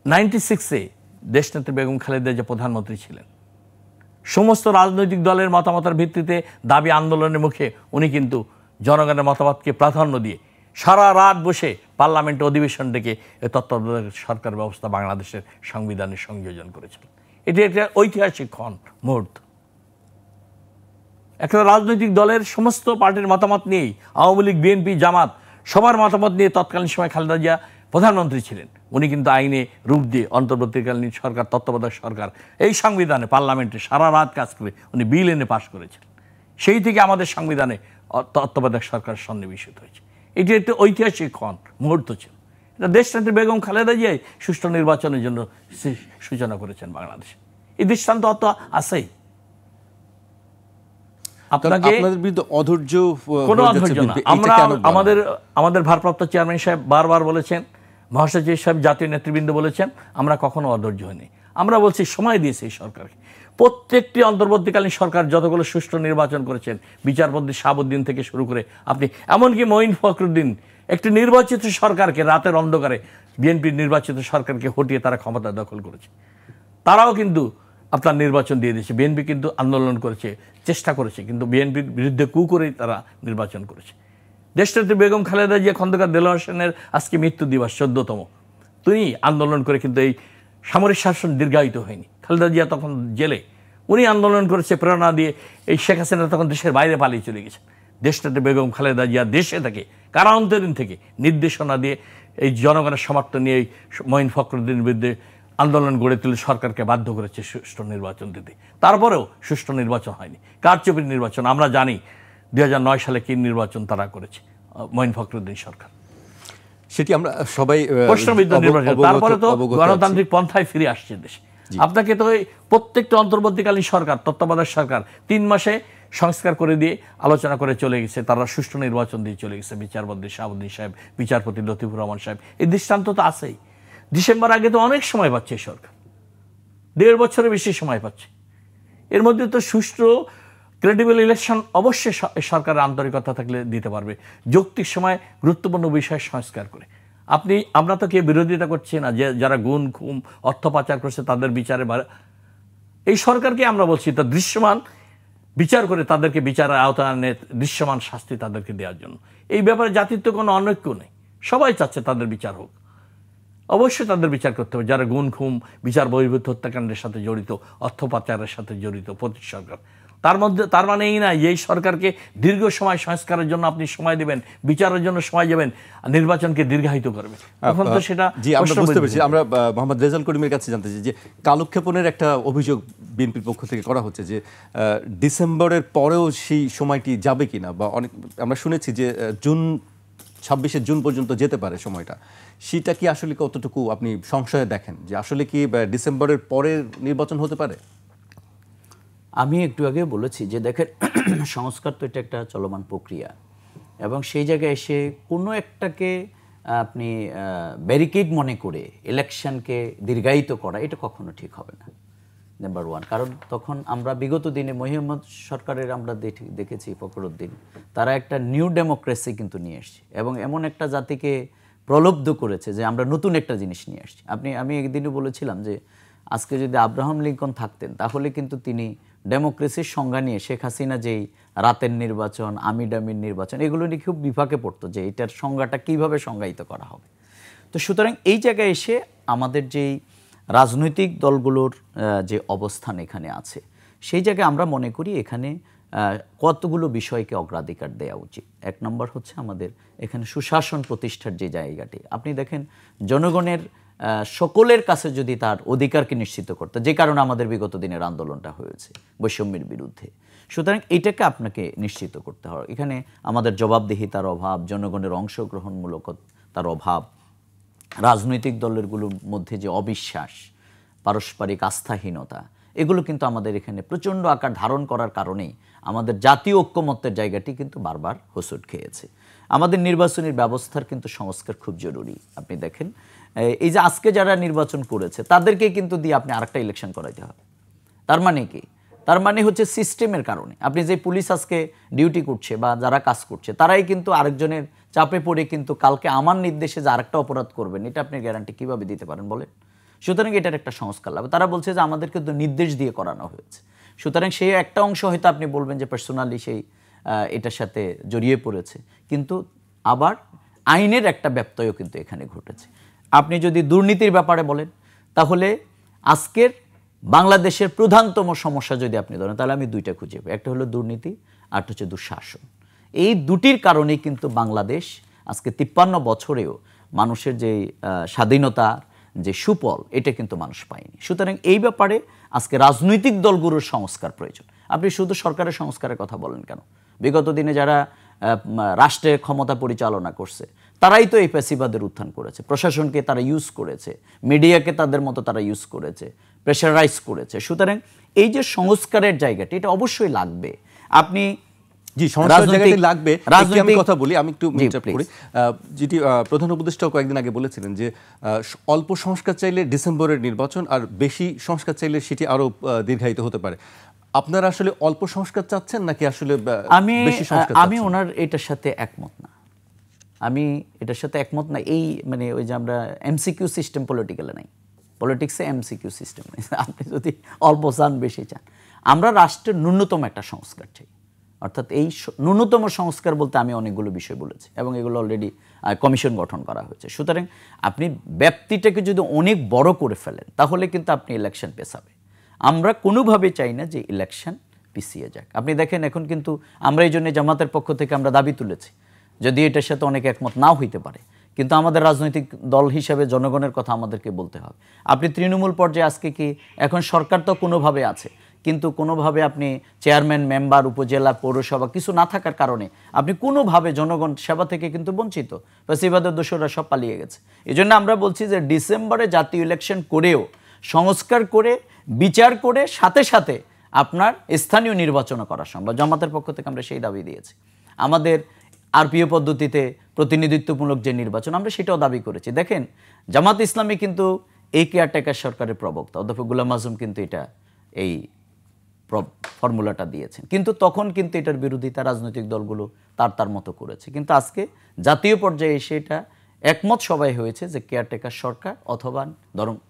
96-এ দেশনেত্রী বেগম খালেদা যে প্রধানমন্ত্রী ছিলেন, সমস্ত রাজনৈতিক দলের মতামতের ভিত্তিতে দাবি আন্দোলনের মুখে উনি কিন্তু জনগণের মতামতকে প্রাধান্য দিয়ে সারা রাত বসে পার্লামেন্টে অধিবেশন ডেকে তত্ত্বাবধায়ক সরকার ব্যবস্থা বাংলাদেশের সংবিধানে সংযোজন করেছিলেন। এটি একটা ঐতিহাসিক মুহূর্ত। একটা রাজনৈতিক দলের সমস্ত পার্টির মতামত নিয়েই আওয়ামী লীগ, বিএনপি, জামাত সবার মতামত নিয়ে তৎকালীন সময় খালেদা জিয়া প্রধানমন্ত্রী ছিলেন। উনি কিন্তু আইনে রূপ দিয়ে অন্তর্বর্তীকালীন সরকার, তত্ত্বাবধায়ক সরকার, এই সংবিধানে পার্লামেন্টে সারা রাত কাজ করে উনি বিল এনে পাশ করেছিলেন। সেই থেকে আমাদের সংবিধানে তত্ত্বাবধায়ক সরকার সন্নিবেশিত হয়েছে। এটি একটা ঐতিহাসিক মুহূর্ত ছিল। এটা দেশনেত্রী বেগম খালেদা জিয়াই সুষ্ঠু নির্বাচনের জন্য সূচনা করেছেন বাংলাদেশে। এই দৃষ্টান্ত অত আছেই। আপনাদের
বিরুদ্ধে অধৈর্য,
কোনো অধৈর্য না। আমরা আমাদের ভারপ্রাপ্ত চেয়ারম্যান সাহেব বারবার বলেছেন, মহাসচিব সাহেব, জাতীয় নেতৃবৃন্দ বলেছেন, আমরা কখনো অধৈর্য হইনি। আমরা বলছি সময় দিয়েছি এই সরকারকে। প্রত্যেকটি অন্তর্বর্তীকালীন সরকার যতগুলো সুষ্ঠু নির্বাচন করেছেন, বিচারপতি শাহাবুদ্দিন থেকে শুরু করে আপনি এমনকি মঈন ফখরুদ্দিন, একটি নির্বাচিত সরকারকে রাতের অন্ধকারে বিএনপির নির্বাচিত সরকারকে হটিয়ে তারা ক্ষমতা দখল করেছে। তারাও কিন্তু আপনার নির্বাচন দিয়ে দিয়েছে। বিএনপি কিন্তু আন্দোলন করেছে, চেষ্টা করেছে, কিন্তু বিএনপির বিরুদ্ধে কু করেই তারা নির্বাচন করেছে। দেশনেত্রী বেগম খালেদা জিয়া, খন্দকার দেলোয়ার হোসেনের আজকে মৃত্যু দিবস 14তম, তিনি আন্দোলন করে কিন্তু এই সামরিক শাসন দীর্ঘায়িত হয়নি। খালেদা জিয়া তখন জেলে, উনি আন্দোলন করেছে প্রেরণা দিয়ে। এই শেখ হাসিনা তখন দেশের বাইরে পালিয়ে চলে গেছে। দেশনেত্রী বেগম খালেদা জিয়া দেশে থেকে, কারান্তরীণ থেকে নির্দেশনা দিয়ে এই জনগণের সমর্থন নিয়ে মঈন ফখরুদ্দিনের বিরুদ্ধে আন্দোলন গড়ে তুলে সরকারকে বাধ্য করেছে সুষ্ঠু নির্বাচন দিতে। তারপরেও সুষ্ঠু নির্বাচন হয়নি, কারচুপির নির্বাচন। আমরা জানি 2009 সালে কি নির্বাচন তারা করেছে, মঈন ফখরুদ্দিন সরকার।
সেটি আমরা সবাই
প্রশ্নবিদ্ধ নির্বাচন। তারপরে তো গণতান্ত্রিক পন্থায় ফিরে আসছে দেশে। আপনাকে তো প্রত্যেকটা অন্তর্বর্তীকালীন সরকার, তত্ত্বাবধায়ক সরকার 3 মাসে সংস্কার করে দিয়ে আলোচনা করে চলে গেছে, তারা সুষ্ঠু নির্বাচন দিয়ে চলে গেছে। বিচারপতি শাহাবুদ্দিন সাহেব, বিচারপতি লতিফুর রহমান সাহেব, এই দৃষ্টান্ত তো আছেই। ডিসেম্বর আগে তো অনেক সময় পাচ্ছে এই সরকার, 1.5 বছরের বেশি সময় পাচ্ছে। এর মধ্যে তো সুষ্ঠু ক্রেডিবল ইলেকশন অবশ্যই সরকারের আন্তরিকতা থাকলে দিতে পারবে, যৌক্তিক সময় গুরুত্বপূর্ণ বিষয় সংস্কার করে। আমরা তো কেউ বিরোধিতা করছি না যে যারা গুম খুম অর্থ পাচার করছে তাদের বিচারে, এই সরকারকে আমরা বলছি তা দৃশ্যমান বিচার করে তাদেরকে বিচারের আওতায় আনে, দৃশ্যমান শাস্তি তাদেরকে দেওয়ার জন্য। এই ব্যাপারে জাতির তো কোনো অনৈক্য নেই, সবাই চাচ্ছে তাদের বিচার হোক। অবশ্যই তাদের বিচার করতে হবে যারা গুম খুম বিচার বহির্ভূত হত্যাকাণ্ডের সাথে জড়িত, অর্থ পাচারের সাথে জড়িত প্রতি সরকার। তার মানে এই না এই সরকারকে দীর্ঘ সময় সংস্কারের জন্য আপনি সময় দেবেন, বিচারের জন্য সময় দেবেন, নির্বাচনকে দীর্ঘায়িত করবেন। এখন তো সেটা
আমরা বুঝতে পেরেছি। আমরা মোহাম্মদ রেজাল করিমের কাছে জানতে চাই যে কালক্ষেপণের একটা অভিযোগ বিএনপির পক্ষ থেকে করা হচ্ছে যে ডিসেম্বরের পরেও সেই সময়টি যাবে কিনা, বা অনেক আমরা শুনেছি যে 26 জুন পর্যন্ত যেতে পারে সময়টা। সেটা কি আসলে কতটুকু আপনি সংশয়ে দেখেন যে আসলে কি ডিসেম্বরের পরে নির্বাচন হতে পারে?
আমি একটু আগে বলেছি যে দেখেন, সংস্কার তো এটা একটা চলমান প্রক্রিয়া, এবং সেই জায়গায় এসে কোনো একটাকে আপনি ব্যারিকেড মনে করে ইলেকশনকে দীর্ঘায়িত করা এটা কখনো ঠিক হবে না, নাম্বার 1। কারণ তখন আমরা বিগত দিনে মোহাম্মদ সরকারের আমরা দেখেছি ফখরুদ্দিন, তারা একটা নিউ ডেমোক্রেসি কিন্তু নিয়ে এসছে এবং এমন একটা জাতিকে প্রলুব্ধ করেছে যে আমরা নতুন একটা জিনিস নিয়ে আসছি। আমি একদিনও বলেছিলাম যে আজকে যদি আব্রাহাম লিঙ্কন থাকতেন তাহলে কিন্তু তিনি ডেমোক্রেসির সংজ্ঞা নিয়ে শেখ হাসিনা যেই রাতের নির্বাচন, আমিডামির নির্বাচন, এগুলো নিয়ে খুব বিপাকে পড়তো যে এটার সংজ্ঞাটা কিভাবে সংজ্ঞায়িত করা হবে। তো সুতরাং এই জায়গায় এসে আমাদের যেই রাজনৈতিক দলগুলোর যে অবস্থান এখানে আছে, সেই জায়গায় আমরা মনে করি এখানে কতগুলো বিষয়কে অগ্রাধিকার দেওয়া উচিত। 1 নম্বর হচ্ছে আমাদের এখানে সুশাসন প্রতিষ্ঠার যে জায়গাটি, আপনি দেখেন জনগণের সকলের কাছে যদি তার অধিকারকে নিশ্চিত করতে, যে কারণে আমাদের বিগত দিনের আন্দোলনটা হয়েছে বৈষম্যের বিরুদ্ধে, সুতরাং এটাকে আপনাকে নিশ্চিত করতে হবে। এখানে আমাদের জবাবদিহিতার অভাব, জনগণের অংশগ্রহণমূলকতার অভাব, রাজনৈতিক দলেরগুলোর মধ্যে যে অবিশ্বাস, পারস্পরিক আস্থাহীনতা, এগুলো কিন্তু আমাদের এখানে প্রচণ্ড আকার ধারণ করার কারণেই আমাদের জাতীয় ঐক্যমত্যের জায়গাটি কিন্তু বারবার হোঁচট খেয়েছে। আমাদের নির্বাচনী ব্যবস্থার কিন্তু সংস্কার খুব জরুরি। আপনি দেখেন এই যে আজকে যারা নির্বাচন করেছে তাদেরকে কিন্তু দিয়ে আপনি আরেকটা ইলেকশন করাইতে হবে। তার মানে কি? তার মানে হচ্ছে সিস্টেমের কারণে আপনি যে পুলিশ আজকে ডিউটি করছে বা যারা কাজ করছে তারাই কিন্তু আরেকজনের চাপে পড়ে কিন্তু কালকে আমার নির্দেশে যে আরেকটা অপরাধ করবেন, এটা আপনি গ্যারান্টি কিভাবে দিতে পারেন বলেন? সুতরাং এটার একটা সংস্কার লাগবে। তারা বলছে যে আমাদেরকে তো নির্দেশ দিয়ে করানো হয়েছে, সুতরাং সেই একটা অংশ হয়তো আপনি বলবেন যে পার্সোনালি সেই এটার সাথে জড়িয়ে পড়েছে, কিন্তু আবার আইনের একটা ব্যত্যয়ও কিন্তু এখানে ঘটেছে। আপনি যদি দুর্নীতির ব্যাপারে বলেন তাহলে আজকের বাংলাদেশের প্রধানতম সমস্যা যদি আপনি ধরেন তাহলে আমি 2টা খুঁজে পাই, একটা হলো দুর্নীতি আর হচ্ছে দুঃশাসন। এই দুটির কারণেই কিন্তু বাংলাদেশ আজকে 53 বছরেও মানুষের যে স্বাধীনতার যে সুফল এটা কিন্তু মানুষ পায়নি। সুতরাং এই ব্যাপারে আজকে রাজনৈতিক দলগুলোর সংস্কার প্রয়োজন। আপনি শুধু সরকারের সংস্কারের কথা বলেন কেন? বিগত দিনে যারা রাষ্ট্রের ক্ষমতা পরিচালনা করছে তারাই তো এই ফ্যাসিবাদের উত্থান করেছে, প্রশাসনকে তারা ইউজ করেছে, মিডিয়াকে তাদের মতো তারা ইউজ করেছে, প্রেশারাইজ করেছে। সুতরাং এই যে সংস্কারের জায়গাটি এটা অবশ্যই লাগবে। আপনি
জি সংস্কার জায়গাটি লাগবে। আমি কথা বলি, আমি একটু করি, যেটি প্রধান উপদেষ্টা কয়েকদিন আগে বলেছিলেন যে অল্প সংস্কার চাইলে ডিসেম্বরের নির্বাচন, আর বেশি সংস্কার চাইলে সেটি আরো দীর্ঘায়িত হতে পারে। আপনারা আসলে অল্প সংস্কার চাচ্ছেন নাকি আসলে বেশি সংস্কার?
আমি ওনার এটার সাথে একমত না। এই মানে ওই যে আমরা এমসিকিউ সিস্টেম পলিটিক্যালে নাই, পলিটিক্সে এমসিকিউ সিস্টেম নেই। আপনি যদি অল্প চান বেশি চান, আমরা রাষ্ট্রের ন্যূনতম একটা সংস্কার চাই। অর্থাৎ এই ন্যূনতম সংস্কার বলতে আমি অনেকগুলো বিষয় বলেছি এবং এগুলো অলরেডি কমিশন গঠন করা হয়েছে। সুতরাং আপনি ব্যাপ্তিটাকে যদি অনেক বড় করে ফেলেন তাহলে কিন্তু আপনি ইলেকশন পেছাবে। আমরা কোনোভাবে চাই না যে ইলেকশন পিছিয়ে যাক। আপনি দেখেন এখন কিন্তু আমরা এই জন্য জামাতের পক্ষ থেকে আমরা দাবি তুলেছি, যদি এটার সাথে অনেক একমত নাও হইতে পারে, কিন্তু আমাদের রাজনৈতিক দল হিসেবে জনগণের কথা আমাদেরকে বলতে হবে। আপনি তৃণমূল পর্যায়ে আজকে কি এখন সরকার তো কোনোভাবে আছে, কিন্তু কোনোভাবে আপনি চেয়ারম্যান, মেম্বার, উপজেলা, পৌরসভা কিছু না থাকার কারণে আপনি কোনোভাবে জনগণ সেবা থেকে কিন্তু বঞ্চিত। ফ্যাসিবাদের দোসররা সব পালিয়ে গেছে। এই জন্য আমরা বলছি যে ডিসেম্বরে জাতীয় ইলেকশন করেও সংস্কার করে বিচার করে সাথে সাথে আপনার স্থানীয় নির্বাচনও করা সম্ভব। জামাতের পক্ষ থেকে আমরা সেই দাবি দিয়েছি। আমাদের আরপিও পদ্ধতিতে প্রতিনিধিত্বমূলক যে নির্বাচন, আমরা সেটাও দাবি করেছি। দেখেন, জামাত ইসলামী কিন্তু এই কেয়ারটেকার সরকারের প্রবক্তা, অধ্যাপক গোলাম আজম কিন্তু এটা এই ফর্মুলাটা দিয়েছেন, কিন্তু তখন কিন্তু এটার বিরোধিতা রাজনৈতিক দলগুলো তার মতো করেছে। কিন্তু আজকে জাতীয় পর্যায়ে এসে এটা একমত সবাই হয়েছে যে কেয়ারটেকার সরকার অথবা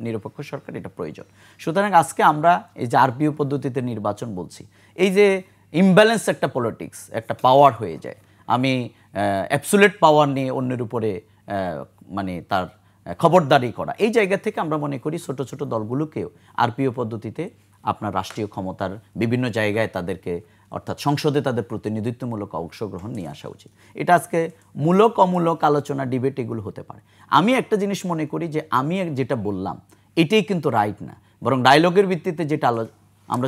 নিরপেক্ষ সরকার এটা প্রয়োজন। সুতরাং আজকে আমরা এই যে আরপিও পদ্ধতিতে নির্বাচন বলছি, এই যে ইমব্যালেন্স একটা পলিটিক্স, একটা পাওয়ার হয়ে যায়, আমি অ্যাবসুলেট পাওয়ার নিয়ে অন্যের উপরে মানে তার খবরদারি করা, এই জায়গা থেকে আমরা মনে করি ছোট ছোট দলগুলোকেও আরপিও পদ্ধতিতে আপনার রাষ্ট্রীয় ক্ষমতার বিভিন্ন জায়গায় তাদেরকে, অর্থাৎ সংসদে তাদের প্রতিনিধিত্বমূলক অংশগ্রহণ নিয়ে আসা উচিত। এটা আজকে মূলক অমূলক আলোচনা, ডিবেট এগুলো হতে পারে। আমি একটা জিনিস মনে করি যে আমি যেটা বললাম এটাই কিন্তু রাইট না, বরং ডায়লগের ভিত্তিতে যেটা আমরা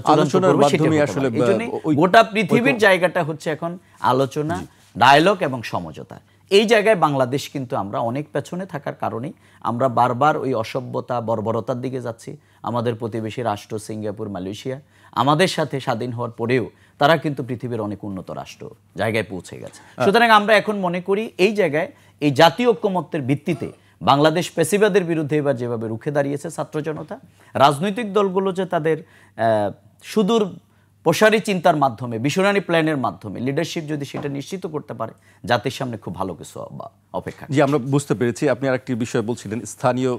গোটা পৃথিবীর জায়গাটা হচ্ছে এখন আলোচনা, ডায়লগ এবং সমঝোতা। এই জায়গায় বাংলাদেশ কিন্তু আমরা অনেক পেছনে থাকার কারণেই আমরা বারবার ওই অসভ্যতা, বর্বরতার দিকে যাচ্ছি। আমাদের প্রতিবেশী রাষ্ট্র সিঙ্গাপুর, মালয়েশিয়া আমাদের সাথে স্বাধীন হওয়ার পরেও তারা কিন্তু পৃথিবীর অনেক উন্নত রাষ্ট্র জায়গায় পৌঁছে গেছে। সুতরাং আমরা এখন মনে করি এই জায়গায় এই জাতীয় ঐক্যমত্যের ভিত্তিতে বাংলাদেশ ফ্যাসিবাদের বিরুদ্ধে এবার যেভাবে রুখে দাঁড়িয়েছে ছাত্র জনতা, রাজনৈতিক দলগুলো যে তাদের সুদূর প্রসারী চিন্তার মাধ্যমে, বিশনারি প্ল্যানের মাধ্যমে লিডারশিপ যদি সেটা নিশ্চিত করতে পারে, জাতির সামনে খুব ভালো কিছু অপেক্ষা।
জি, আমরা বুঝতে পেরেছি। আপনি আরেকটি বিষয় বলছিলেন, স্থানীয়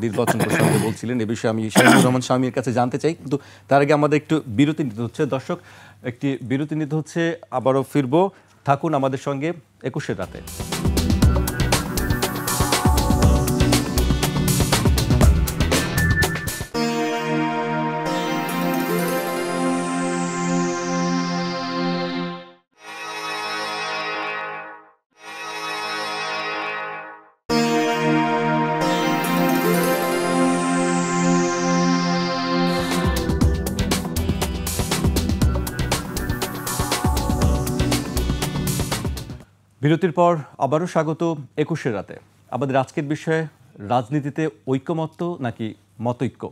নির্বাচন প্রসঙ্গে বলছিলেন। এ বিষয়ে আমি শামীমুর রহমান শামীমের কাছে জানতে চাই, কিন্তু তার আগে আমাদের একটু বিরতি নিতে হচ্ছে। দর্শক, একটি বিরতি নিতে হচ্ছে, আবারও ফিরবো। থাকুন আমাদের সঙ্গে 21 রাতে। বিরতির পর আবারও স্বাগত 21 রাতে। আমাদের আজকের বিষয়ে রাজনীতিতে ঐক্যমত্য নাকি মতৈক্য।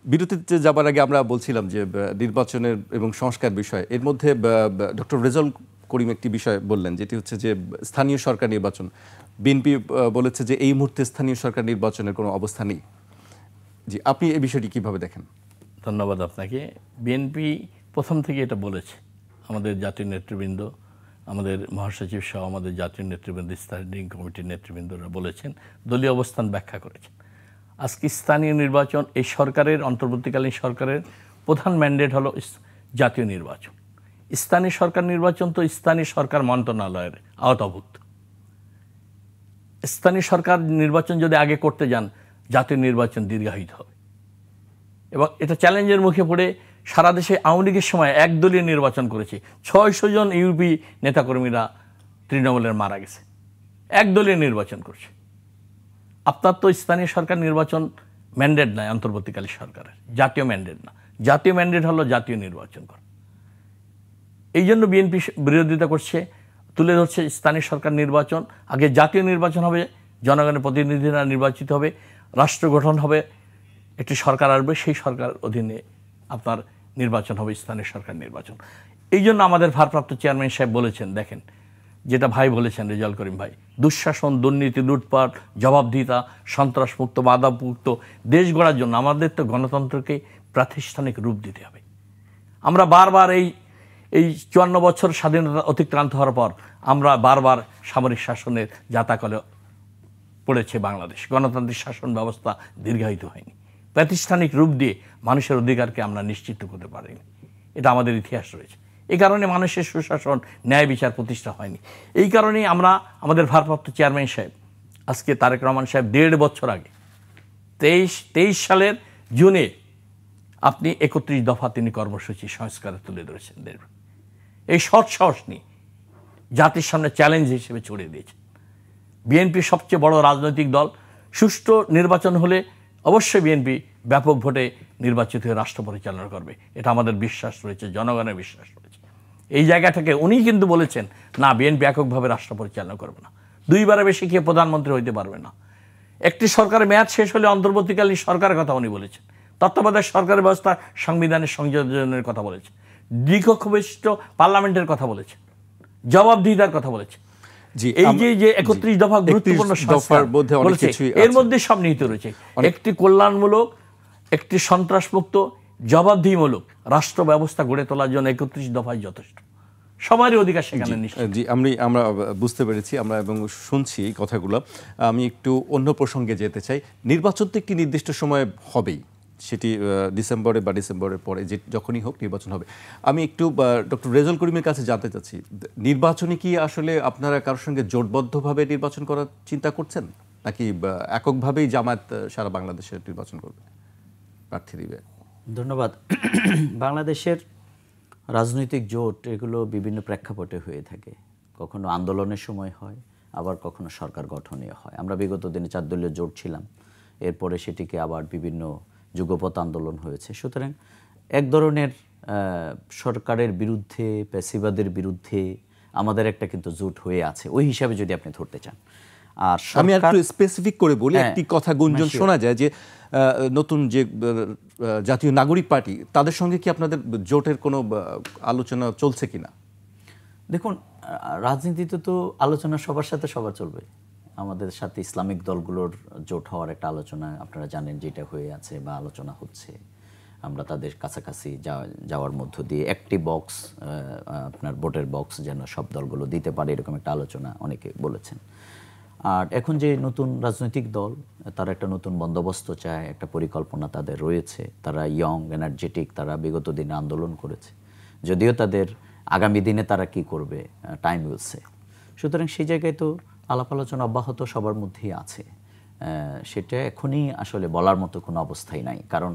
বিরতিতে যাবার আগে আমরা বলছিলাম যে নির্বাচনের এবং সংস্কার বিষয়, এর মধ্যে ডক্টর রেজাউল করিম একটি বিষয় বললেন, যেটি হচ্ছে যে স্থানীয় সরকার নির্বাচন। বিএনপি বলেছে যে এই মুহূর্তে স্থানীয় সরকার নির্বাচনের কোনো অবস্থা নেই। জি, আপনি এই বিষয়টি কিভাবে দেখেন?
ধন্যবাদ আপনাকে। বিএনপি প্রথম থেকে এটা বলেছে, আমাদের জাতীয় নেতৃবৃন্দ, আমাদের মহাসচিব সহ আমাদের জাতীয় নেতৃবৃন্দ, স্ট্যান্ডিং কমিটির নেতৃবৃন্দরা বলেছেন, দলীয় অবস্থান ব্যাখ্যা করেছেন। আজকে স্থানীয় নির্বাচন, এই সরকারের, অন্তর্বর্তীকালীন সরকারের প্রধান ম্যান্ডেট হলো জাতীয় নির্বাচন। স্থানীয় সরকার নির্বাচন তো স্থানীয় সরকার মন্ত্রণালয়ের আওতাভুক্ত। স্থানীয় সরকার নির্বাচন যদি আগে করতে যান, জাতীয় নির্বাচন দীর্ঘায়িত হবে এবং এটা চ্যালেঞ্জের মুখে পড়ে সারা দেশে আওয়ামী লীগের সময় একদলীয় নির্বাচন করেছে। 600 জন ইউপি নেতাকর্মীরা তৃণমূলের মারা গেছে, একদলীয় নির্বাচন করছে। আপনার তো স্থানীয় সরকার নির্বাচন ম্যান্ডেট নয় অন্তর্বর্তীকালীন সরকারের, জাতীয় ম্যান্ডেট না। জাতীয় ম্যান্ডেট হলো জাতীয় নির্বাচন করা। এই জন্য বিএনপি বিরোধিতা করছে, তুলে ধরছে স্থানীয় সরকার নির্বাচন আগে, জাতীয় নির্বাচন হবে, জনগণের প্রতিনিধিরা নির্বাচিত হবে, রাষ্ট্র গঠন হবে, একটি সরকার আসবে, সেই সরকার অধীনে আপনার নির্বাচন হবে, স্থানীয় সরকার নির্বাচন। এই জন্য আমাদের ভারপ্রাপ্ত চেয়ারম্যান সাহেব বলেছেন, দেখেন যেটা ভাই বলেছেন, রেজাউল করিম ভাই, দুঃশাসন, দুর্নীতি, লুটপাট, জবাবদিহিতা, সন্ত্রাসমুক্ত, বাধামুক্ত দেশ গড়ার জন্য আমাদের তো গণতন্ত্রকে প্রাতিষ্ঠানিক রূপ দিতে হবে। আমরা বারবার এই 54 বছর স্বাধীনতা অতিক্রান্ত হওয়ার পর আমরা বারবার সামরিক শাসনের জাতাকলে পড়েছে বাংলাদেশ। গণতান্ত্রিক শাসন ব্যবস্থা দীর্ঘায়িত হয়নি, প্রাতিষ্ঠানিক রূপ দিয়ে মানুষের অধিকারকে আমরা নিশ্চিত করতে পারিনি। এটা আমাদের ইতিহাস রয়েছে। এই কারণে মানুষের সুশাসন, ন্যায় বিচার প্রতিষ্ঠা হয়নি। এই কারণেই আমরা, আমাদের ভারপ্রাপ্ত চেয়ারম্যান সাহেব, আজকে তারেক রহমান সাহেব 1.5 বছর আগে 23 সালের জুনে আপনি 31 দফা তিনি কর্মসূচি সংস্কারে তুলে ধরেছেন। এই সৎ সাহস নিয়ে জাতির সামনে চ্যালেঞ্জ হিসেবে ছড়িয়ে দিয়েছেন। বিএনপি সবচেয়ে বড় রাজনৈতিক দল, সুষ্ঠু নির্বাচন হলে অবশ্যই বিএনপি ব্যাপক ভোটে নির্বাচিত হয়ে রাষ্ট্র পরিচালনা করবে, এটা আমাদের বিশ্বাস রয়েছে, জনগণের বিশ্বাস রয়েছে। এই জায়গাটাকে উনি কিন্তু বলেছেন না, বিএনপি এককভাবে রাষ্ট্র পরিচালনা করবে না, দুইবারে বেশি কেউ প্রধানমন্ত্রী হইতে পারবে না। একটি সরকারের মেয়াদ শেষ হলে অন্তর্বর্তীকালীন সরকারের কথা উনি বলেছেন, তত্ত্বাবধায়ক সরকারের ব্যবস্থা সংবিধানের সংযোজনের কথা বলেছে, দ্বিকক্ষ বিশিষ্ট পার্লামেন্টের কথা বলেছে, জবাবদিহিতার কথা বলেছে। এই যে 31 দফা গুরুত্বপূর্ণ
দফার মধ্যে অনেক কিছুই
এর মধ্যে সব নিহিত রয়েছে। একটি কল্যাণমূলক, একটি সন্ত্রাসমুক্ত, জবাবদিহিমূলক রাষ্ট্র ব্যবস্থা গড়ে তোলার জন্য 31 দফায় যথেষ্ট, সবারই অধিকার সেখানে নিশ্চিত।
জি, আমরা বুঝতে পেরেছি আমরা এবং শুনছি এই কথাগুলো। আমি একটু অন্য প্রসঙ্গে যেতে চাই। নির্বাচন তো একটি নির্দিষ্ট সময় হবেই, সেটি ডিসেম্বরে বা ডিসেম্বরের পরে যখনই হোক নির্বাচন হবে। আমি একটু ডক্টর রেজাউল করিমের কাছে জানতে চাচ্ছি, নির্বাচনে কি আসলে আপনারা কারোর সঙ্গে জোটবদ্ধভাবে নির্বাচন করার চিন্তা করছেন, নাকি এককভাবেই জামায়াত সারা বাংলাদেশে নির্বাচন করবে, প্রার্থী দিবে?
ধন্যবাদ। বাংলাদেশের রাজনৈতিক জোট এগুলো বিভিন্ন প্রেক্ষাপটে হয়ে থাকে, কখনো আন্দোলনের সময় হয়, আবার কখনো সরকার গঠনে হয়। আমরা বিগত দিনে 4 দলীয় জোট ছিলাম, এরপরে সেটিকে আবার বিভিন্ন যুগপৎ আন্দোলন হয়েছে। সুতরাং এক ধরনের সরকারের বিরুদ্ধে, প্যাসিবাদের বিরুদ্ধে আমাদের একটা কিন্তু জোট হয়ে আছে, ওই হিসাবে যদি আপনি ধরতে চান। আর
আমি একটু স্পেসিফিক করে বলি, একটি কথা গুঞ্জন শোনা যায় যে নতুন যে জাতীয় নাগরিক পার্টি, তাদের সঙ্গে কি আপনাদের জোটের কোনো আলোচনা চলছে কিনা?
দেখুন, রাজনীতিতে তো আলোচনা সবার সাথে সবার চলবে। আমাদের সাথে ইসলামিক দলগুলোর জোট হওয়ার একটা আলোচনা আপনারা জানেন যেটা হয়ে আছে বা আলোচনা হচ্ছে। আমরা তাদের কাছাকাছি যাওয়ার মধ্য দিয়ে একটি বক্স, আপনার ভোটের বক্স যেন সব দলগুলো দিতে পারে, এরকম একটা আলোচনা অনেকে বলেছেন। আর এখন যে নতুন রাজনৈতিক দল, তারা একটা নতুন বন্দোবস্ত চায়, একটা পরিকল্পনা তাদের রয়েছে। তারা ইয়ং, এনার্জেটিক, তারা বিগত দিনে আন্দোলন করেছে, যদিও তাদের আগামী দিনে তারা কি করবে টাইম উইল সে। সুতরাং সেই জায়গায় তো আলাপ আলোচনা অব্যাহত সবার মধ্যেই আছে। সেটা এখনই আসলে বলার মতো কোনো অবস্থাই নাই, কারণ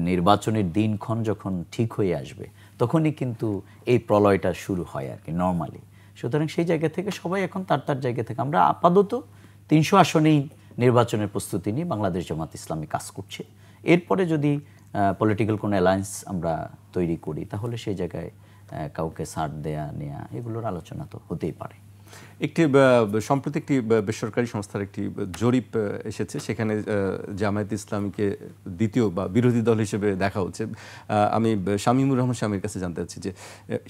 নির্বাচনের দিনক্ষণ যখন ঠিক হয়ে আসবে তখনই কিন্তু এই প্রলয়টা শুরু হয় আর কি নর্মালি। সুতরাং সেই জায়গা থেকে সবাই এখন তার জায়গা থেকে, আমরা আপাতত 300 আসনেই নির্বাচনের প্রস্তুতি নিয়ে বাংলাদেশ জামাত ইসলামী কাজ করছে। এরপরে যদি পলিটিক্যাল কোনো অ্যালায়েন্স আমরা তৈরি করি, তাহলে সেই জায়গায় কাউকে ছাড় দেয়া নেয়া এগুলোর আলোচনা তো হতেই পারে।
সম্প্রতি একটি বেসরকারি সংস্থার একটি জরিপ এসেছে, সেখানে জামায়াত ইসলামীকে দ্বিতীয় বা বিরোধী দল হিসেবে দেখা হচ্ছে। আমি শামীমুর রহমান শামীর কাছে জানতে চাচ্ছি যে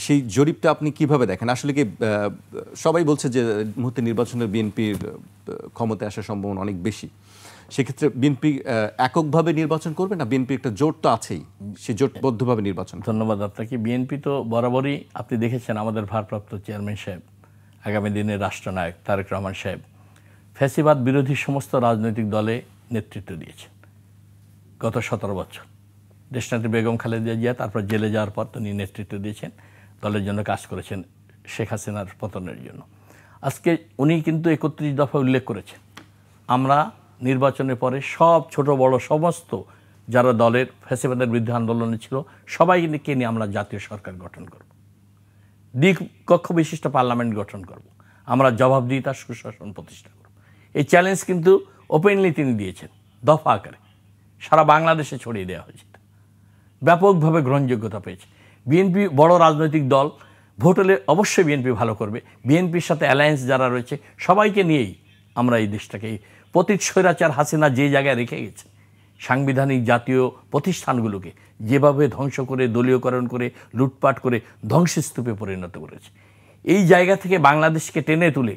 সেই জরিপটা আপনি কিভাবে দেখেন? আসলে কি সবাই বলছে যে মুহূর্তে নির্বাচনের বিএনপির ক্ষমতায় আসার সম্ভাবনা অনেক বেশি, সেক্ষেত্রে বিএনপি এককভাবে নির্বাচন করবে না? বিএনপি একটা জোট তো আছেই, সে জোটবদ্ধভাবে নির্বাচন।
ধন্যবাদ আপনাকে। বিএনপি তো বরাবরই আপনি দেখেছেন, আমাদের ভারপ্রাপ্ত চেয়ারম্যান সাহেব, আগামী দিনের রাষ্ট্রনায়ক তারেক রহমান সাহেব ফ্যাসিবাদ বিরোধী সমস্ত রাজনৈতিক দলে নেতৃত্ব দিয়েছেন গত 17 বছর। দেশনেত্রী বেগম খালেদা জিয়া তারপর জেলে যাওয়ার পর তিনি নেতৃত্ব দিয়েছেন, দলের জন্য কাজ করেছেন শেখ হাসিনার পতনের জন্য। আজকে উনি কিন্তু 31 দফা উল্লেখ করেছেন, আমরা নির্বাচনের পরে সব ছোট বড় সমস্ত যারা দলের ফ্যাসিবাদের বিরুদ্ধে আন্দোলনে ছিল সবাইকে নিয়ে আমরা জাতীয় সরকার গঠন করব, দ্বিকক্ষ বিশিষ্ট পার্লামেন্ট গঠন করব, আমরা জবাবদিহিতার সুশাসন প্রতিষ্ঠা করব। এই চ্যালেঞ্জ কিন্তু ওপেনলি তিনি দিয়েছেন, দফা আকারে সারা বাংলাদেশে ছড়িয়ে দেওয়া হয়েছে, ব্যাপকভাবে গ্রহণযোগ্যতা পেয়েছে। বিএনপি বড় রাজনৈতিক দল, ভোট হলে অবশ্যই বিএনপি ভালো করবে। বিএনপির সাথে অ্যালায়েন্স যারা রয়েছে সবাইকে নিয়েই আমরা এই দেশটাকে, পতিত স্বৈরাচার হাসিনা যে জায়গায় রেখে গেছে, সাংবিধানিক জাতীয় প্রতিষ্ঠানগুলোকে যেভাবে ধ্বংস করে, দলীয়করণ করে, লুটপাট করে ধ্বংসস্তূপে পরিণত করেছে, এই জায়গা থেকে বাংলাদেশকে টেনে তুলে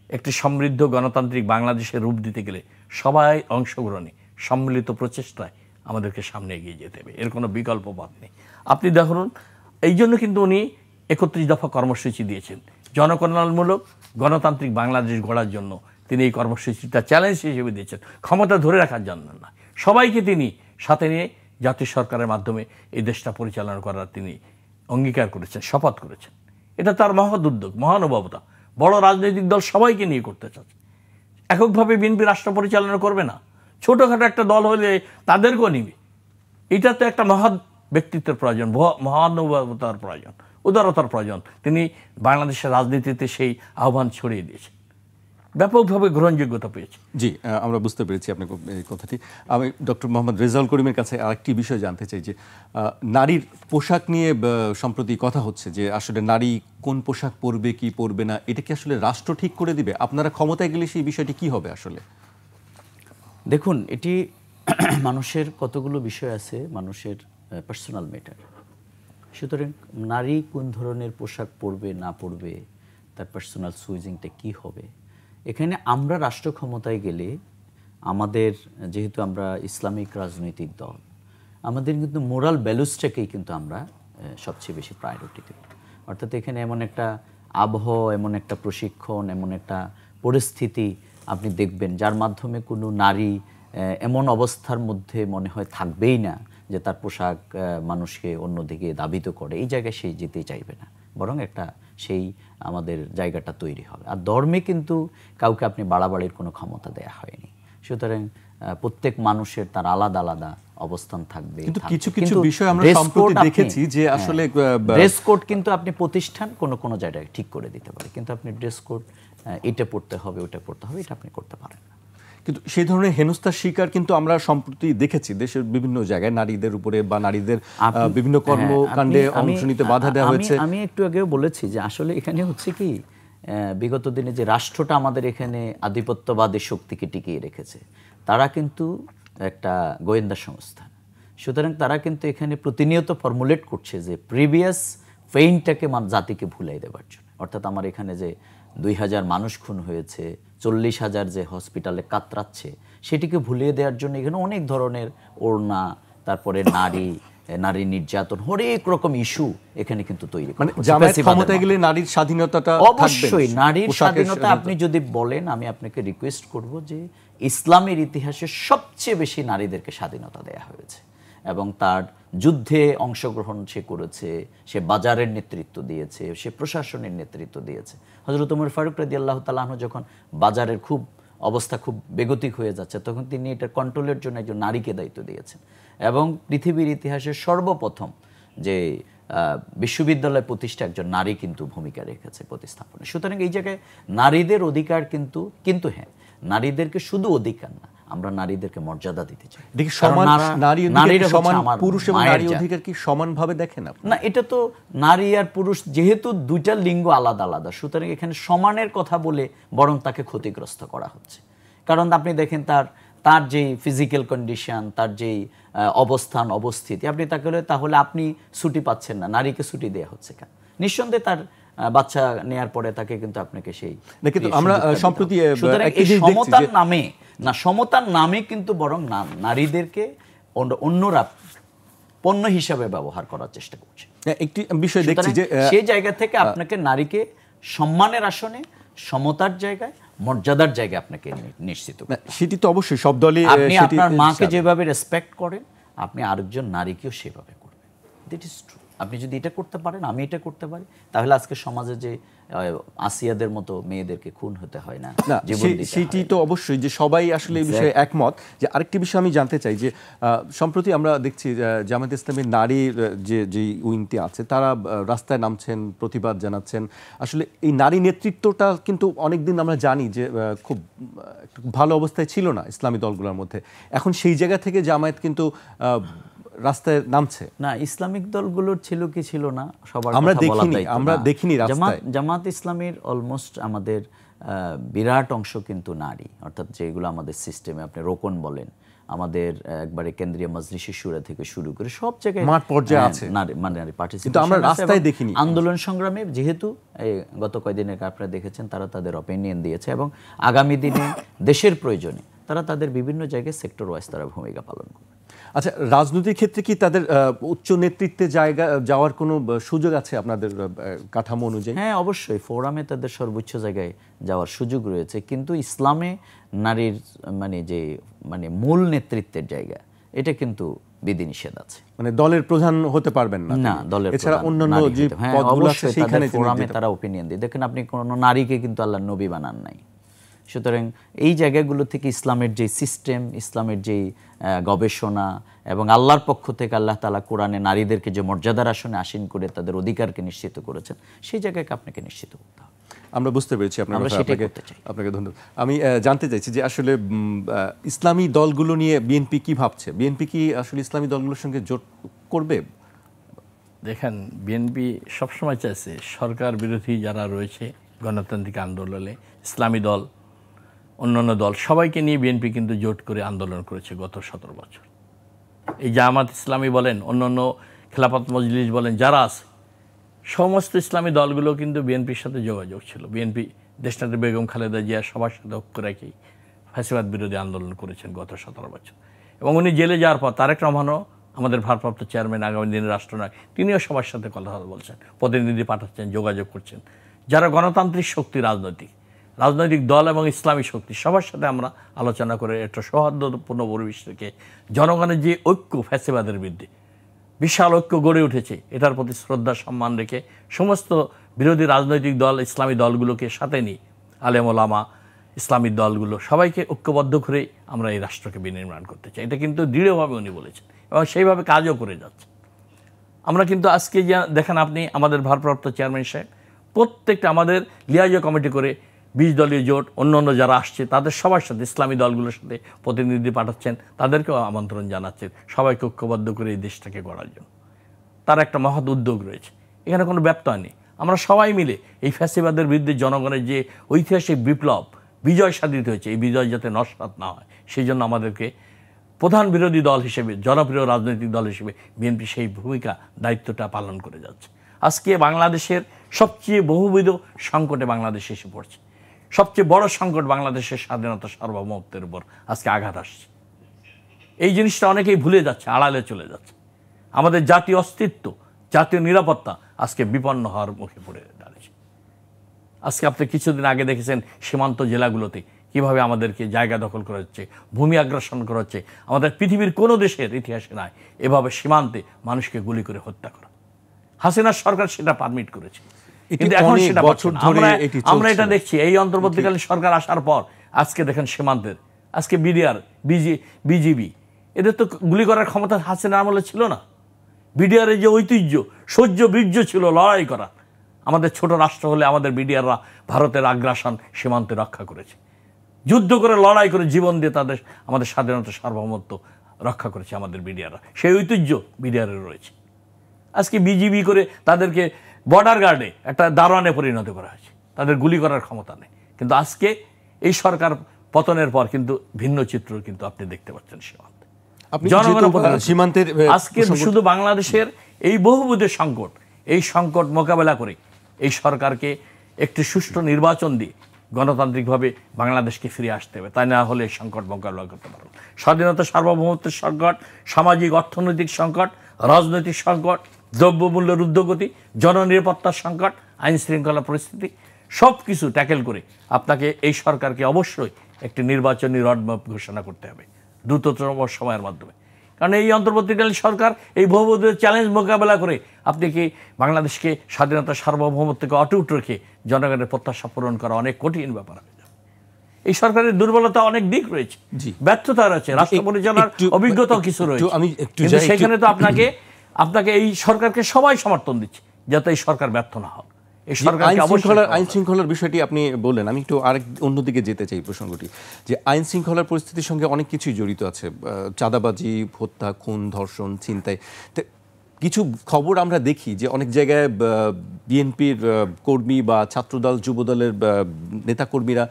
একটি সমৃদ্ধ গণতান্ত্রিক বাংলাদেশের রূপ দিতে গেলে সবাই অংশগ্রহণে, সম্মিলিত প্রচেষ্টায় আমাদেরকে সামনে এগিয়ে যেতে হবে, এর কোনো বিকল্প পথ নেই। আপনি দেখুন, এই জন্য কিন্তু উনি 31 দফা কর্মসূচি দিয়েছেন, জনকল্যাণমূলক গণতান্ত্রিক বাংলাদেশ গড়ার জন্য তিনি এই কর্মসূচিটা চ্যালেঞ্জ হিসেবে দিয়েছেন, ক্ষমতা ধরে রাখার জন্য না। সবাইকে তিনি সাথে নিয়ে জাতীয় সরকারের মাধ্যমে এই দেশটা পরিচালনা করার তিনি অঙ্গীকার করেছেন, শপথ করেছেন। এটা তার মহৎ উদ্যোগ, মহানুভবতা। বড় রাজনৈতিক দল সবাইকে নিয়ে করতে চাচ্ছে, এককভাবে বিএনপি রাষ্ট্র পরিচালনা করবে না, ছোটোখাটো একটা দল হলে তাদেরকেও নিবে। এটা তো একটা মহৎ ব্যক্তিত্বের প্রয়োজন, মহানুভবতার প্রয়োজন, উদারতার প্রয়োজন। তিনি বাংলাদেশের রাজনীতিতে সেই আহ্বান ছড়িয়ে দিয়েছেন। ব্যাপকভাবে গ্রহণযোগ্যতা পেয়েছে।
জি, আমরা বুঝতে পেরেছি আপনার এই কথাটি। আমি ডক্টর মোহাম্মদ রেজাউল করিমের কাছে আরেকটি বিষয় জানতে চাই যে নারীর পোশাক নিয়ে সম্প্রতি কথা হচ্ছে যে আসলে নারী কোন পোশাক পরবে কি পরবে না, এটা কি আসলে রাষ্ট্র ঠিক করে দিবে? আপনারা ক্ষমতায় গেলে সেই বিষয়টি কি হবে আসলে?
দেখুন, এটি মানুষের কতগুলো বিষয় আছে, মানুষের পার্সোনাল ম্যাটার। সুতরাং নারী কোন ধরনের পোশাক পরবে না পরবে, তার পার্সোনাল চুইজিংটা কি হবে, এখানে আমরা রাষ্ট্র ক্ষমতায় গেলে আমাদের, যেহেতু আমরা ইসলামিক রাজনৈতিক দল, আমাদের কিন্তু মোরাল ভ্যালুসটাকেই কিন্তু আমরা সবচেয়ে বেশি প্রায়োরিটি দেব। অর্থাৎ এখানে এমন একটা আবহাওয়া, এমন একটা প্রশিক্ষণ, এমন একটা পরিস্থিতি আপনি দেখবেন যার মাধ্যমে কোনো নারী এমন অবস্থার মধ্যে মনে হয় থাকবেই না যে তার পোশাক মানুষকে অন্যদিকে ধাবিত করে। এই জায়গায় সে যেতেই চাইবে না, বরং একটা সেই আমাদের জায়গাটা তৈরি হবে। আর ধর্মে কিন্তু কাউকে আপনি বাড়াবাড়ির কোনো ক্ষমতা দেয়া হয়নি। সুতরাং প্রত্যেক মানুষের তার আলাদা আলাদা অবস্থান থাকবে।
কিন্তু কিছু কিছু বিষয় আমরা সম্প্রতি দেখেছি যে আসলে
ড্রেস কোড কিন্তু আপনি প্রতিষ্ঠান কোনো জায়গায় ঠিক করে দিতে পারে, কিন্তু আপনি ড্রেস কোড এটা পড়তে হবে ওটা পড়তে হবে এটা আপনি করতে পারেন না।
কিন্তু সেই ধরনের হেনস্থার শিকার কিন্তু আমরা সম্প্রতি দেখেছি দেশের বিভিন্ন জায়গায় নারীদের উপরে বা নারীদের বিভিন্ন কর্মকাণ্ডে অংশ নিতে বাধা দেওয়া হয়েছে।
আমি একটু আগেও বলেছি যে আসলে এখানে হচ্ছে কি, বিগত দিনে যে রাষ্ট্রটা আমাদের এখানে আধিপত্যবাদী শক্তিকে টিকিয়ে রেখেছে, তারা কিন্তু একটা গোয়েন্দা সংস্থা। সুতরাং তারা কিন্তু এখানে প্রতিনিয়ত ফর্মুলেট করছে যে প্রিভিয়াস পেইনটাকে জাতিকে ভুলাই দেওয়ার জন্য। অর্থাৎ আমার এখানে যে 2000 মানুষ খুন হয়েছে, 40,000 যে হসপিটালে কাতরাচ্ছে, সেটিকে ভুলিয়ে দেওয়ার জন্য এখানে অনেক ধরনের ওড়না, তারপরে নারী নির্যাতন, হরেক রকম ইস্যু এখানে কিন্তু তৈরি
মানে জামায়াত ক্ষমতায় গেলে নারীর স্বাধীনতাটা
অবশ্যই নারীর স্বাধীনতা আপনি যদি বলেন, আমি আপনাকে রিকোয়েস্ট করব যে ইসলামের ইতিহাসে সবচেয়ে বেশি নারীদেরকে স্বাধীনতা দেয়া হয়েছে এবং তার যুদ্ধে অংশগ্রহণ সে করেছে, সে বাজারের নেতৃত্ব দিয়েছে, সে প্রশাসনের নেতৃত্ব দিয়েছে। হযরত ওমর ফারুক রাদিয়াল্লাহু তাআলা আনহু যখন বাজারের অবস্থা খুব বেগতিক হয়ে যাচ্ছে, তখন তিনি এটা কন্ট্রোলের জন্য একজন নারীকে দায়িত্ব দিয়েছেন এবং পৃথিবীর ইতিহাসে সর্বপ্রথম যে বিশ্ববিদ্যালয় প্রতিষ্ঠা একজন নারী কিন্তু ভূমিকা রেখেছে প্রতিস্থাপনে। সুতরাং এই জায়গায় নারীদের অধিকার কিন্তু হ্যাঁ, নারীদেরকে শুধু অধিকার না, আমরা নারীদেরকে মর্যাদা দিতে চাই।
দেখি সমান নারীর সমান পুরুষ এবং নারী অধিকার কি সমানভাবে দেখেন আপনি?
না, এটা তো নারী আর পুরুষ যেহেতু দুইটা লিঙ্গ আলাদা আলাদা, সুতরাং এখানে সমানের কথা বলে বরং তাকে ক্ষতিগ্রস্ত করা হচ্ছে। কারণ আপনি দেখেন তার যেই ফিজিক্যাল কন্ডিশন, তার যেই অবস্থান অবস্থিতি, আপনি তাহলে আপনি ছুটি পাচ্ছেন না, নারীকে ছুটি দেওয়া হচ্ছে কেন? নিঃসন্দেহে তার বাচ্চা নেয়ার পরে তাকে কিন্তু আপনাকে সেই
কিন্তু আমরা সম্প্রতি
সমতার নামে কিন্তু বরং নারীদেরকে অন্যরা পণ্য হিসাবে ব্যবহার করার চেষ্টা করছে।
একটি বিষয় দেখছি যে
সেই জায়গা থেকে আপনাকে নারীকে সম্মানের আসনে, সমতার জায়গায়, মর্যাদার জায়গায় আপনাকে নিশ্চিত করতে হবে।
সেটি তো অবশ্যই সব দলই,
আপনি আপনার মাকে যেভাবে রেসপেক্ট করেন, আপনি আরেকজন নারীকেও সেভাবে করবেন। That is true. আপনি যদি এটা করতে পারেন, আমি এটা করতে পারি, তাহলে আজকে সমাজে যে আসিয়াদের মতো মেয়েদেরকে খুন হতে হয় না,
সেটি তো অবশ্যই যে সবাই আসলে এই বিষয়ে একমত। যে আরেকটি বিষয় আমি জানতে চাই যে সম্প্রতি আমরা দেখছি জামায়াত ইসলামীর নারীর যে উইংটি আছে, তারা রাস্তায় নামছেন, প্রতিবাদ জানাচ্ছেন। আসলে এই নারী নেতৃত্বটা কিন্তু অনেকদিন আমরা জানি যে খুব ভালো অবস্থায় ছিল না ইসলামী দলগুলোর মধ্যে। এখন সেই জায়গা থেকে জামায়াত কিন্তু রাস্তায় নামছে।
না, ইসলামিক দলগুলোর ছিল কি ছিল না সবার
আমরা দেখিনি রাস্তায়।
জামাত ইসলামীর অলমোস্ট আমাদের বিরাট অংশ কিন্তু নারী, অর্থাৎ যেগুলো আমাদের সিস্টেমে আপনি রোকন বলেন, আমাদের একবারে কেন্দ্রীয় মজলিসে শুরা থেকে শুরু করে সব জায়গায়
মাঠ পর্যায়ে আছে
নারী পার্টিসিপেশন।
কিন্তু আমরা রাস্তায় দেখিনি।
আন্দোলন সংগ্রামে যেহেতু গত কয়েকদিনের আপনারা দেখেছেন, তারা তাদের অপিনিয়ন দিয়েছে এবং আগামী দিনে দেশের প্রয়োজনে তারা তাদের বিভিন্ন জায়গায় সেক্টর ওয়াইজ তারা ভূমিকা পালন করবে।
আচ্ছা, রাজনৈতিক ক্ষেত্রে কি তাদের উচ্চ নেতৃত্বে যাওয়ার কোনো সুযোগ আছে আপনাদের কাঠামো অনুযায়ী?
হ্যাঁ, অবশ্যই ফোরামে তাদের সর্বোচ্চ জায়গায় যাওয়ার সুযোগ রয়েছে, কিন্তু ইসলামে নারীর মানে মূল নেতৃত্বের জায়গা, এটা কিন্তু বিধিনিষেধ আছে।
মানে দলের প্রধান হতে পারবেন না?
না, দলের
এছাড়া অন্যান্য যে পদগুলো আছে সেখানে
ফোরামে তারা ওপিনিয়ন দেয়। দেখেন, আপনি কোনো নারীকে কিন্তু আল্লাহর নবী বানান নাই। সুতরাং এই জায়গাগুলো থেকে ইসলামের যে সিস্টেম, ইসলামের যেই গবেষণা এবং আল্লাহর পক্ষ থেকে আল্লাহ তাআলা কোরআনে নারীদেরকে যে মর্যাদার আসনে আসীন করে তাদের অধিকারকে নিশ্চিত করেছেন, সেই জায়গাকে আপনাকে নিশ্চিত করতে হবে।
আমরা বুঝতে পেরেছি আপনার
আমরা
কথা।
সেটাই
আপনাকে
করতে চাই।
আপনাকে ধন্যবাদ। আমি জানতে চাইছি যে আসলে ইসলামী দলগুলো নিয়ে বিএনপি কি ভাবছে? বিএনপি কি আসলে ইসলামী দলগুলোর সঙ্গে জোট করবে?
দেখেন, বিএনপি সবসময় চাইছে সরকার বিরোধী যারা রয়েছে গণতান্ত্রিক আন্দোলনে, ইসলামী দল, অন্যান্য দল সবাইকে নিয়ে বিএনপি কিন্তু জোট করে আন্দোলন করেছে গত 17 বছর। এই জামাত ইসলামী বলেন, অন্যান্য খেলাফত মজলিস বলেন, যারা আছে সমস্ত ইসলামী দলগুলো কিন্তু বিএনপির সাথে যোগাযোগ ছিল। বিএনপি দেশনেত্রী বেগম খালেদা জিয়া সবার সাথে ঐক্য রেখেই ফ্যাসিবাদ বিরোধী আন্দোলন করেছেন গত 17 বছর। এবং উনি জেলে যাওয়ার পর তারেক রহমানও, আমাদের ভারপ্রাপ্ত চেয়ারম্যান, আগামী দিনের রাষ্ট্রনায়ক, তিনিও সবার সাথে কথা বলছেন, প্রতিনিধি পাঠাচ্ছেন, যোগাযোগ করছেন। যারা গণতান্ত্রিক শক্তি, রাজনৈতিক দল এবং ইসলামী শক্তি, সবার সাথে আমরা আলোচনা করে একটা সৌহার্দ্যপূর্ণ পরিবেশ থেকে জনগণের যে ঐক্য ফ্যাসিবাদের বিরুদ্ধে বিশাল ঐক্য গড়ে উঠেছে, এটার প্রতি শ্রদ্ধা সম্মান রেখে সমস্ত বিরোধী রাজনৈতিক দল, ইসলামী দলগুলোকে সাথে নিয়ে, আলেম ওলামা, ইসলামী দলগুলো সবাইকে ঐক্যবদ্ধ করে আমরা এই রাষ্ট্রকে বিনির্মাণ করতে চাই। এটা কিন্তু দৃঢ়ভাবে উনি বলেছেন এবং সেইভাবে কাজও করে যাচ্ছে। আমরা কিন্তু আজকে যা দেখেন, আপনি আমাদের ভারপ্রাপ্ত চেয়ারম্যান সাহেব প্রত্যেকটা আমাদের লিয়াজো কমিটি করে 20 দলীয় জোট, অন্যান্য যারা আসছে তাদের সবার সাথে, ইসলামী দলগুলোর সাথে প্রতিনিধি পাঠাচ্ছেন, তাদেরকেও আমন্ত্রণ জানাচ্ছেন সবাইকে ঐক্যবদ্ধ করে এই দেশটাকে গড়ার জন্য। তার একটা মহৎ উদ্যোগ রয়েছে, এখানে কোনো ব্যত্যয় নেই। আমরা সবাই মিলে এই ফ্যাসিবাদের বিরুদ্ধে জনগণের যে ঐতিহাসিক বিপ্লব, বিজয় সাধিত হয়েছে, এই বিজয় যাতে নস্যাৎ না হয় সেই জন্য আমাদেরকে প্রধান বিরোধী দল হিসেবে, জনপ্রিয় রাজনৈতিক দল হিসেবে বিএনপি সেই ভূমিকা, দায়িত্বটা পালন করে যাচ্ছে। আজকে বাংলাদেশের সবচেয়ে বহুবিধ সংকটে বাংলাদেশ এসে পড়ছে। সবচেয়ে বড় সংকট বাংলাদেশের স্বাধীনতা, সার্বভৌমত্বের উপর আজকে আঘাত আসছে। এই জিনিসটা অনেকেই ভুলে যাচ্ছে, আড়ালে চলে যাচ্ছে। আমাদের জাতীয় অস্তিত্ব, জাতীয় নিরাপত্তা আজকে বিপন্ন হওয়ার মুখে পড়ে দাঁড়িয়েছে। আজকে আপনি কিছুদিন আগে দেখেছেন সীমান্ত জেলাগুলোতে কিভাবে আমাদেরকে জায়গা দখল করা হচ্ছে, ভূমি আগ্রাসন করা হচ্ছে। আমাদের পৃথিবীর কোনো দেশের ইতিহাসে নাই এভাবে সীমান্তে মানুষকে গুলি করে হত্যা করা। হাসিনা সরকার সেটা পারমিট করেছে, কিন্তু এখন সেটা বছর ধরে আমরা এটা দেখছি। এই অন্তর্বর্তীকালীন সরকার আসার পর আজকে দেখেন সীমান্তের, আজকে বিডিআর, বিজিবি, এদের তো গুলি করার ক্ষমতা হাসিনা আমলে ছিল না। বিডিআরের যে ঐতিহ্য, সহ্য বীর্য ছিল লড়াই করা, আমাদের ছোট রাষ্ট্র হলে আমাদের বিডিআররা ভারতের আগ্রাসন সীমান্তে রক্ষা করেছে, যুদ্ধ করে লড়াই করে জীবন দিয়ে তাদের আমাদের স্বাধীনতা, সার্বভৌমত্ব রক্ষা করেছে আমাদের বিডিআররা। সেই ঐতিহ্য বিডিআরের রয়েছে। আজকে বিজিবি করে তাদেরকে বর্ডার গার্ডে একটা দারোয়ানে পরিণত করা হয়েছে, তাদের গুলি করার ক্ষমতা নেই। কিন্তু আজকে এই সরকার পতনের পর কিন্তু ভিন্ন চিত্র কিন্তু আপনি দেখতে পাচ্ছেন সীমান্তে,
সীমান্তের।
আজকে শুধু বাংলাদেশের এই বহুবিধ সংকট, এই সংকট মোকাবেলা করে এই সরকারকে একটি সুষ্ঠু নির্বাচন দিয়ে গণতান্ত্রিকভাবে বাংলাদেশকে ফিরে আসতে হবে, তাই না হলে এই সংকট মোকাবেলা করতে পারব। স্বাধীনতা, সার্বভৌমত্বের সংকট, সামাজিক অর্থনৈতিক সংকট, রাজনৈতিক সংকট, দ্রব্যমূল্যের ঊর্ধ্বগতি, জননিরাপত্তার সংকট, আইন শৃঙ্খলা পরিস্থিতি, সব কিছু ট্যাকেল করে আপনাকে এই সরকারকে অবশ্যই একটি নির্বাচনী রডম্যাপ ঘোষণা করতে হবে দ্রুততম সময়ের মাধ্যমে। কারণ এই অন্তর্বর্তীকালীন সরকার এই বহুবিধ চ্যালেঞ্জ মোকাবেলা করে আপনি কি বাংলাদেশকে স্বাধীনতা, সার্বভৌমত্বকে অটুট রেখে জনগণের প্রত্যাশা পূরণ করা অনেক কঠিন ব্যাপার হয়ে যাবে। এই সরকারের দুর্বলতা অনেক দিক রয়েছে, ব্যর্থতা রয়েছে, রাষ্ট্র পরিচালনার অভিজ্ঞতাও কিছু রয়েছে। কিন্তু সেখানে তো আপনাকে এই সরকারকে সবাই সমর্থন দিচ্ছে যাতে এই সরকার ব্যর্থ না হয়। এই সরকারকে অবশ্যই
আইন শৃঙ্খলার বিষয়টি আপনি বললেন, আমি একটু আরেক অন্যদিকে যেতে চাই প্রসঙ্গটি, যে আইন শৃঙ্খলার পরিস্থিতির সঙ্গে অনেক কিছুই জড়িত আছে, চাঁদাবাজি, হত্যা, খুন, ধর্ষণ, ছিনতাই। কিছু খবর আমরা দেখি যে অনেক জায়গায় বিএনপির কর্মী বা ছাত্রদল, যুবদলের নেতাকর্মীরা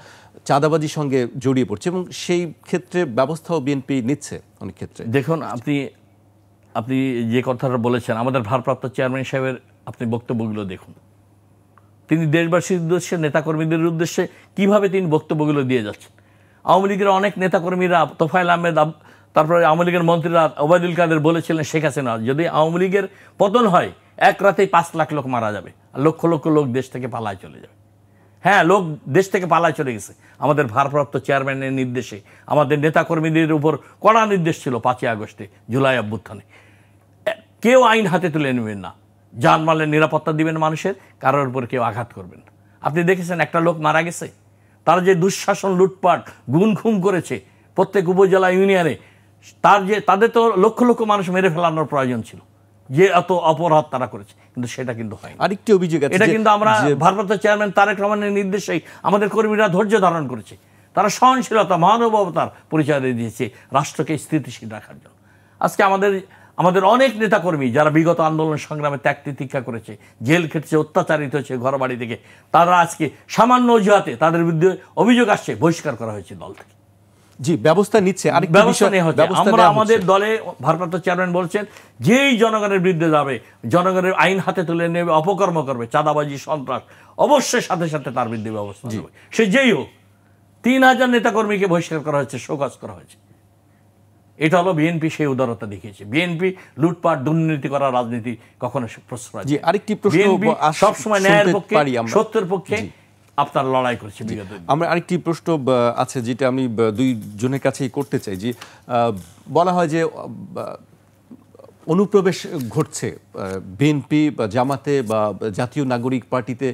চাঁদাবাজির সঙ্গে জড়িয়ে পড়ছে এবং সেই ক্ষেত্রে ব্যবস্থাও বিএনপি নিচ্ছে অনেক ক্ষেত্রে।
দেখুন, আপনি যে কথাটা বলেছেন, আমাদের ভারপ্রাপ্ত চেয়ারম্যান সাহেবের আপনি বক্তব্যগুলো দেখুন। তিনি দেশবাসীর উদ্দেশ্যে, নেতাকর্মীদের উদ্দেশ্যে কিভাবে তিনি বক্তব্যগুলো দিয়ে যাচ্ছেন। আওয়ামী লীগের অনেক নেতাকর্মীরা, তোফায়েল আহমেদ, তারপরে আওয়ামী লীগের মন্ত্রীরা, ওবায়দুল কাদের বলেছিলেন শেখ হাসিনা যদি আওয়ামী লীগের পতন হয় এক রাতেই 5 লাখ লোক মারা যাবে আর লক্ষ লক্ষ লোক দেশ থেকে পালায় চলে যাবে। হ্যাঁ, লোক দেশ থেকে পালায় চলে গেছে। আমাদের ভারপ্রাপ্ত চেয়ারম্যানের নির্দেশে আমাদের নেতাকর্মীদের উপর কড়া নির্দেশ ছিল 5ই আগস্টে, জুলাই অভ্যুত্থানে। কেউ আইন হাতে তুলে নেবেন না, জানমালের নিরাপত্তা দিবেন মানুষের, কারোর উপর কেউ আঘাত করবেন না। আপনি দেখেছেন একটা লোক মারা গেছে, তারা যে দুঃশাসন, লুটপাট, গুম খুম করেছে প্রত্যেক উপজেলা, ইউনিয়নে, তাদের তো লক্ষ লক্ষ মানুষ মেরে ফেলানোর প্রয়োজন ছিল, যে এত অপরাধ তারা করেছে, কিন্তু সেটা কিন্তু হয় না।
আরেকটি অভিযোগ আছে,
এটা কিন্তু আমরা ভারপ্রাপ্ত চেয়ারম্যান তারেক রহমানের নির্দেশেই আমাদের কর্মীরা ধৈর্য ধারণ করেছে, তারা সহনশীলতা মানবতার পরিচয় দিয়ে দিয়েছে রাষ্ট্রকে স্থিতিশীল রাখার জন্য। আজকে আমাদের অনেক নেতাকর্মী যারা বিগত আন্দোলন সংগ্রামে ত্যাগ তিতিক্ষা করেছে, জেল খেটেছে, অত্যাচারিত হয়েছে ঘর বাড়ি থেকে, তারা আজকে সামান্য অজুহাতে তাদের বিরুদ্ধে অভিযোগ আসছে, বহিষ্কার করা হয়েছে দল থেকে।
জি, ব্যবস্থা নিচ্ছে,
ব্যবস্থা নেওয়া হচ্ছে। আমরা আমাদের দলে ভারপ্রাপ্ত চেয়ারম্যান বলছেন, যেই জনগণের বিরুদ্ধে যাবে, জনগণের আইন হাতে তুলে নেবে, অপকর্ম করবে, চাঁদাবাজি, সন্ত্রাস, অবশ্যই সাথে সাথে তার বিরুদ্ধে ব্যবস্থা নেবে, সে যেই হোক। 3000 নেতাকর্মীকে বহিষ্কার করা হয়েছে, শোকজ করা হয়েছে। এটা হলো বিএনপি সেই উদারতা দেখিয়েছে। বিএনপি লুটপাট দুর্নীতি করার রাজনীতি কখনো প্রশ্রয় দেয় না।
আরেকটি প্রশ্ন
সবসময় ন্যায়ের পক্ষে, সত্যের পক্ষে আপনার লড়াই করছে বিগত।
আমরা আরেকটি প্রশ্ন আছে যেটা আমি দুইজনের কাছেই করতে চাই, যে বলা হয় যে অনুপ্রবেশ ঘটছে বিএনপি বা জামাতে বা জাতীয় নাগরিক পার্টিতে,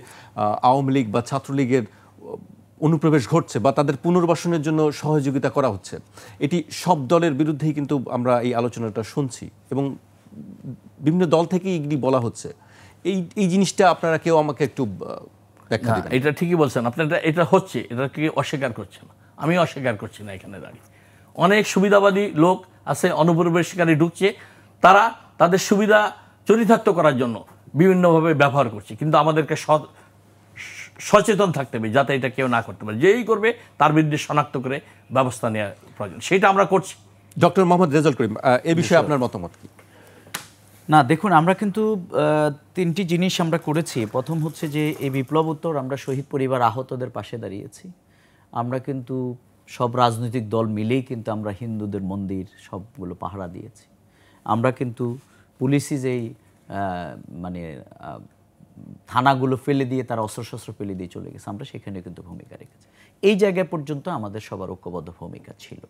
আওয়ামী লীগ বা ছাত্রলীগের অনুপ্রবেশ ঘটছে বা তাদের পুনর্বাসনের জন্য সহযোগিতা করা হচ্ছে। এটি সব দলের বিরুদ্ধেই কিন্তু আমরা এই আলোচনাটা শুনছি এবং বিভিন্ন দল থেকেই এগুলি বলা হচ্ছে। এই জিনিসটা আপনারা কেউ আমাকে একটু ব্যাখ্যা দিবেন?
এটা ঠিকই বলছেন আপনি, এটা হচ্ছে, এটাকে অস্বীকার করছে না, আমি অস্বীকার করছি না। এখানে দাঁড়িয়ে অনেক সুবিধাবাদী লোক আছে, অনুপ্রবেশকারী ঢুকছে, তারা তাদের সুবিধা চরিতার্থ করার জন্য বিভিন্নভাবে ব্যবহার করছে, কিন্তু আমাদেরকে সচেতন থাকতে হবে যাতে এটা কেউ না করতে পারে। যেই করবে তার বিরুদ্ধে শনাক্ত করে ব্যবস্থা নেওয়া প্রয়োজন, সেটা আমরা করছি।
ডক্টর মোহাম্মদ রেজাউল করিম, এ বিষয়ে আপনার মতামত কি?
না, দেখুন, আমরা কিন্তু 3টি জিনিস আমরা করেছি। প্রথম হচ্ছে যে এই বিপ্লবোত্তর আমরা শহীদ পরিবার, আহতদের পাশে দাঁড়িয়েছি। আমরা কিন্তু সব রাজনৈতিক দল মিলেই কিন্তু আমরা হিন্দুদের মন্দির সবগুলো পাহারা দিয়েছি। আমরা কিন্তু পুলিশই যেই মানে থানাগুলো ফেলে দিয়ে তারা অস্ত্রশস্ত্র ফেলে দিয়ে চলে গেছে, আমরা সেখানে কিন্তু ভূমিকা রেখেছি। এই জায়গায় পর্যন্ত আমাদের সবার ঐক্যবদ্ধ ভূমিকা ছিল,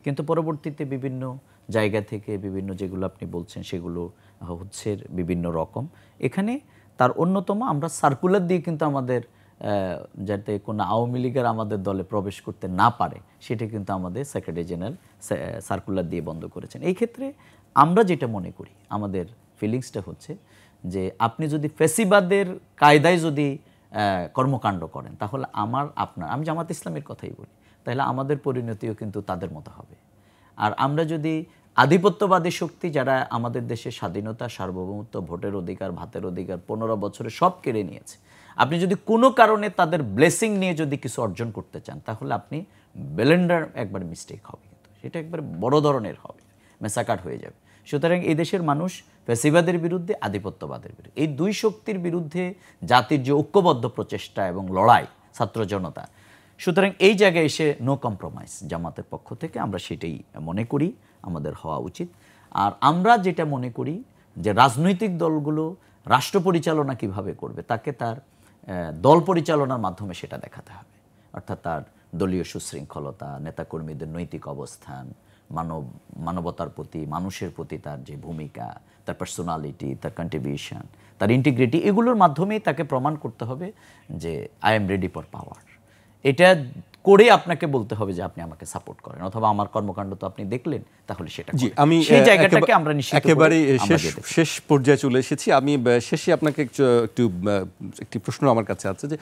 কিন্তু পরবর্তীতে বিভিন্ন জায়গা থেকে বিভিন্ন যেগুলো আপনি বলছেন সেগুলো হচ্ছে বিভিন্ন রকম। এখানে তার অন্যতম, আমরা সার্কুলার দিয়ে কিন্তু আমাদের যাতে কোনো আওয়ামী লীগের আমাদের দলে প্রবেশ করতে না পারে সেটা কিন্তু আমাদের সেক্রেটারি জেনারেল সার্কুলার দিয়ে বন্ধ করেছেন। এই ক্ষেত্রে আমরা যেটা মনে করি, আমাদের ফিলিংসটা হচ্ছে যে আপনি যদি ফেসিবাদের কায়দায় যদি কর্মকাণ্ড করেন, তাহলে আমি জামাত ইসলামের কথাই বলি, তাহলে আমাদের পরিণতিও কিন্তু তাদের মতো হবে। আর আমরা যদি আধিপত্যবাদী শক্তি যারা আমাদের দেশের স্বাধীনতা, সার্বভৌমত্ব, ভোটের অধিকার, ভাতের অধিকার 15 বছরে সব কেড়ে নিয়েছে, আপনি যদি কোনো কারণে তাদের ব্লেসিং নিয়ে যদি কিছু অর্জন করতে চান, তাহলে আপনি ব্লেন্ডার একবার মিস্টেক হবে, কিন্তু সেটা একবার বড় ধরনের হবে, মেসাকাট হয়ে যাবে। সুতরাং এই দেশের মানুষ ফ্যাসিবাদের বিরুদ্ধে, আধিপত্যবাদের বিরুদ্ধে, এই দুই শক্তির বিরুদ্ধে জাতির যে ঐক্যবদ্ধ প্রচেষ্টা এবং লড়াই, ছাত্র জনতা, সুতরাং এই জায়গায় এসে নো কম্প্রোমাইজ জামাতের পক্ষ থেকে আমরা সেটাই মনে করি আমাদের হওয়া উচিত। আর আমরা যেটা মনে করি যে রাজনৈতিক দলগুলো রাষ্ট্র পরিচালনা কিভাবে করবে, তাকে তার দল পরিচালনার মাধ্যমে সেটা দেখাতে হবে। অর্থাৎ তার দলীয় সুশৃঙ্খলতা, নেতাকর্মীদের নৈতিক অবস্থান, মানবতার প্রতি, মানুষের প্রতি তার যে ভূমিকা, তার পার্সোনালিটি, তার কন্ট্রিবিউশন, তার ইন্টিগ্রিটি, এগুলোর মাধ্যমেই তাকে প্রমাণ করতে হবে যে আই এম রেডি ফর পাওয়ার। এটা করে আপনাকে বলতে হবে যে আপনি আমাকে সাপোর্ট করেন, অথবা আমার কর্মকাণ্ড তো আপনি দেখলেন, তাহলে সেটা
আমি
সেই জায়গাটাকে আমরা নিশ্চিত
একেবারে শেষ পর্যায়ে চলে এসেছি। আমি শেষে আপনাকে একটি প্রশ্ন আমার কাছে আছে যে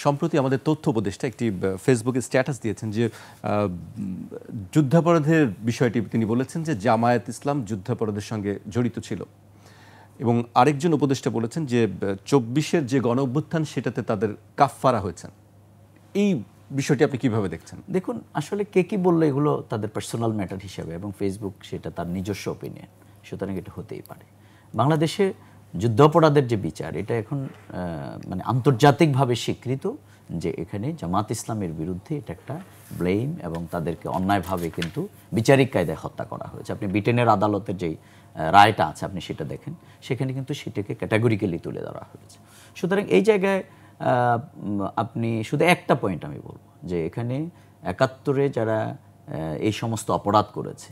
সম্প্রতি আমাদের তথ্য উপদেষ্টা একটি ফেসবুকে স্ট্যাটাস দিয়েছেন যে যুদ্ধাপরাধের বিষয়টি তিনি বলেছেন যে জামায়াত ইসলাম যুদ্ধাপরাধের সঙ্গে জড়িত ছিল, এবং আরেকজন উপদেষ্টা বলেছেন যে 24-এর যে গণ অভ্যুত্থান সেটাতে তাদের কাফফারা হয়েছেন। এই বিষয়টি আপনি কিভাবে দেখছেন?
দেখুন, আসলে কে কি বললো এগুলো তাদের পার্সোনাল ম্যাটার হিসেবে, এবং ফেসবুক সেটা তার নিজস্ব ওপিনিয়ন, সুতরাং এটা হতেই পারে। বাংলাদেশে যুদ্ধাপরাধের যে বিচার, এটা এখন মানে আন্তর্জাতিকভাবে স্বীকৃত যে এখানে জামাত ইসলামের বিরুদ্ধে এটা একটা ব্লেম, এবং তাদেরকে অন্যায়ভাবে কিন্তু বিচারিক কায়দায় হত্যা করা হয়েছে। আপনি ব্রিটেনের আদালতের যেই রায়টা আছে আপনি সেটা দেখেন, সেখানে কিন্তু সেটাকে ক্যাটাগরিক্যালি তুলে ধরা হয়েছে। সুতরাং এই জায়গায় আপনি শুধু একটা পয়েন্ট আমি বলবো যে এখানে 71-এ যারা এই সমস্ত অপরাধ করেছে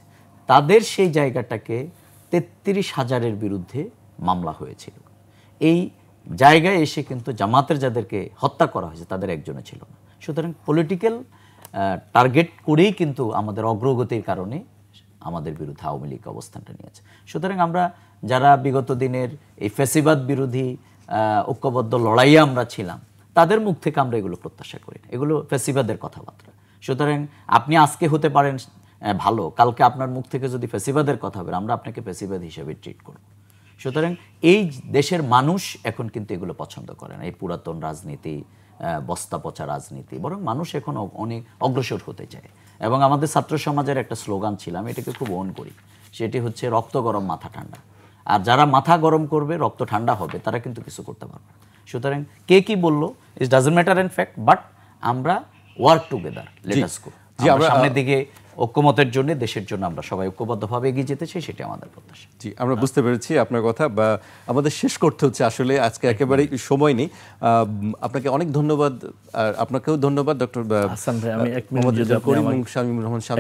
তাদের সেই জায়গাটাকে 33,000-এর বিরুদ্ধে মামলা হয়েছিল। এই জায়গায় এসে কিন্তু জামাতের যাদেরকে হত্যা করা হয়েছে তাদের একজনও ছিল না। সুতরাং পলিটিক্যাল টার্গেট করেই কিন্তু আমাদের অগ্রগতির কারণে আমাদের বিরুদ্ধে আওয়ামী লীগ অবস্থানটা নিয়েছে। সুতরাং আমরা যারা বিগত দিনের এই ফ্যাসিবাদ বিরোধী ঐক্যবদ্ধ লড়াইয়ে আমরা ছিলাম, তাদের মুখ থেকে আমরা এগুলো প্রত্যাশা করি না। এগুলো ফ্যাসিবাদের কথাবার্তা। সুতরাং আপনি আজকে হতে পারেন ভালো, কালকে আপনার মুখ থেকে যদি ফ্যাসিবাদের কথা বের, আমরা আপনাকে ফ্যাসিবাদ হিসেবে ট্রিট করব। সুতরাং এই দেশের মানুষ এখন কিন্তু এগুলো পছন্দ করে না, এই পুরাতন রাজনীতি, বস্তা পচা রাজনীতি। বরং মানুষ এখন অনেক অগ্রসর হতে চায়। এবং আমাদের ছাত্র সমাজের একটা স্লোগান ছিল, আমি এটাকে খুব অন করি, সেটি হচ্ছে রক্ত গরম মাথা ঠান্ডা। আর যারা মাথা গরম করবে, রক্ত ঠান্ডা হবে, তারা কিন্তু কিছু করতে পারবে। সুতরাং কে কি বললো it doesn't matter in fact, but আমরা ওয়ার্ক টুগেদার, লেট আস গো। আমরা সামনের দিকে ঐক্যমতের জন্য, দেশের জন্য আমরা সবাই ঐক্যবদ্ধভাবে এগিয়ে যেতে চাই, সেটা আমাদের প্রত্যাশা।
জি, আমরা বুঝতে পেরেছি আপনার কথা। বা আমাদের শেষ করতে হচ্ছে আসলে, আজকে একেবারেই সময় নেই। আপনাকে অনেক ধন্যবাদ, আর আপনাকেও ধন্যবাদ ডক্টর
হাসান ভাই। আমি এক মিনিট যদি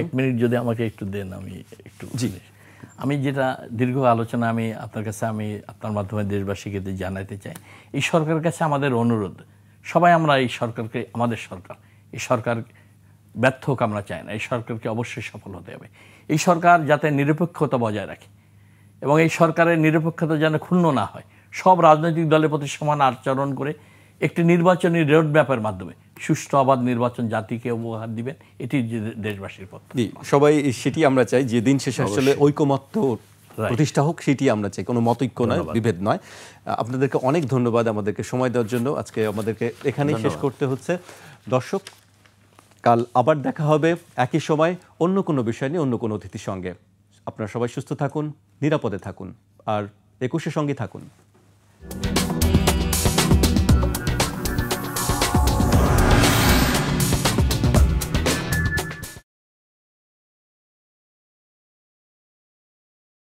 এক মিনিট যদি আমাকে একটু দেন, আমি একটু আমি যেটা দীর্ঘ আলোচনা আমি আপনার কাছে আমি আপনার মাধ্যমে দেশবাসীকে জানাতে চাই, এই সরকারের কাছে আমাদের অনুরোধ, সবাই আমরা এই সরকারকে, আমাদের সরকার, এই সরকার ব্যর্থ হোক আমরা চাই না, এই সরকারকে অবশ্যই সফল হতে হবে। এই সরকার যাতে নিরপেক্ষতা বজায় রাখে এবং এই সরকারের নিরপেক্ষতা যেন ক্ষুণ্ণ না হয়, সব রাজনৈতিক দলের প্রতি সমান আচরণ করে একটি নির্বাচনী রোড ম্যাপের মাধ্যমে সুষ্ঠু অবাধ নির্বাচন জাতিকে উপহার দিবেন, এটি দেশবাসীর পক্ষে।
সবাই সেটি আমরা চাই, যে দিন শেষে আসলে ঐকমত্য প্রতিষ্ঠা হোক, সেটি আমরা চাই, কোনো মতৈক্য নয়, বিভেদ নয়। আপনাদেরকে অনেক ধন্যবাদ আমাদেরকে সময় দেওয়ার জন্য। আজকে আমাদেরকে এখানেই শেষ করতে হচ্ছে। দর্শক, কাল আবার দেখা হবে একই সময় অন্য কোনো বিষয় নিয়ে, অন্য কোনো অতিথির সঙ্গে। আপনারা সবাই সুস্থ থাকুন, নিরাপদে থাকুন, আর 21-এর সঙ্গে থাকুন।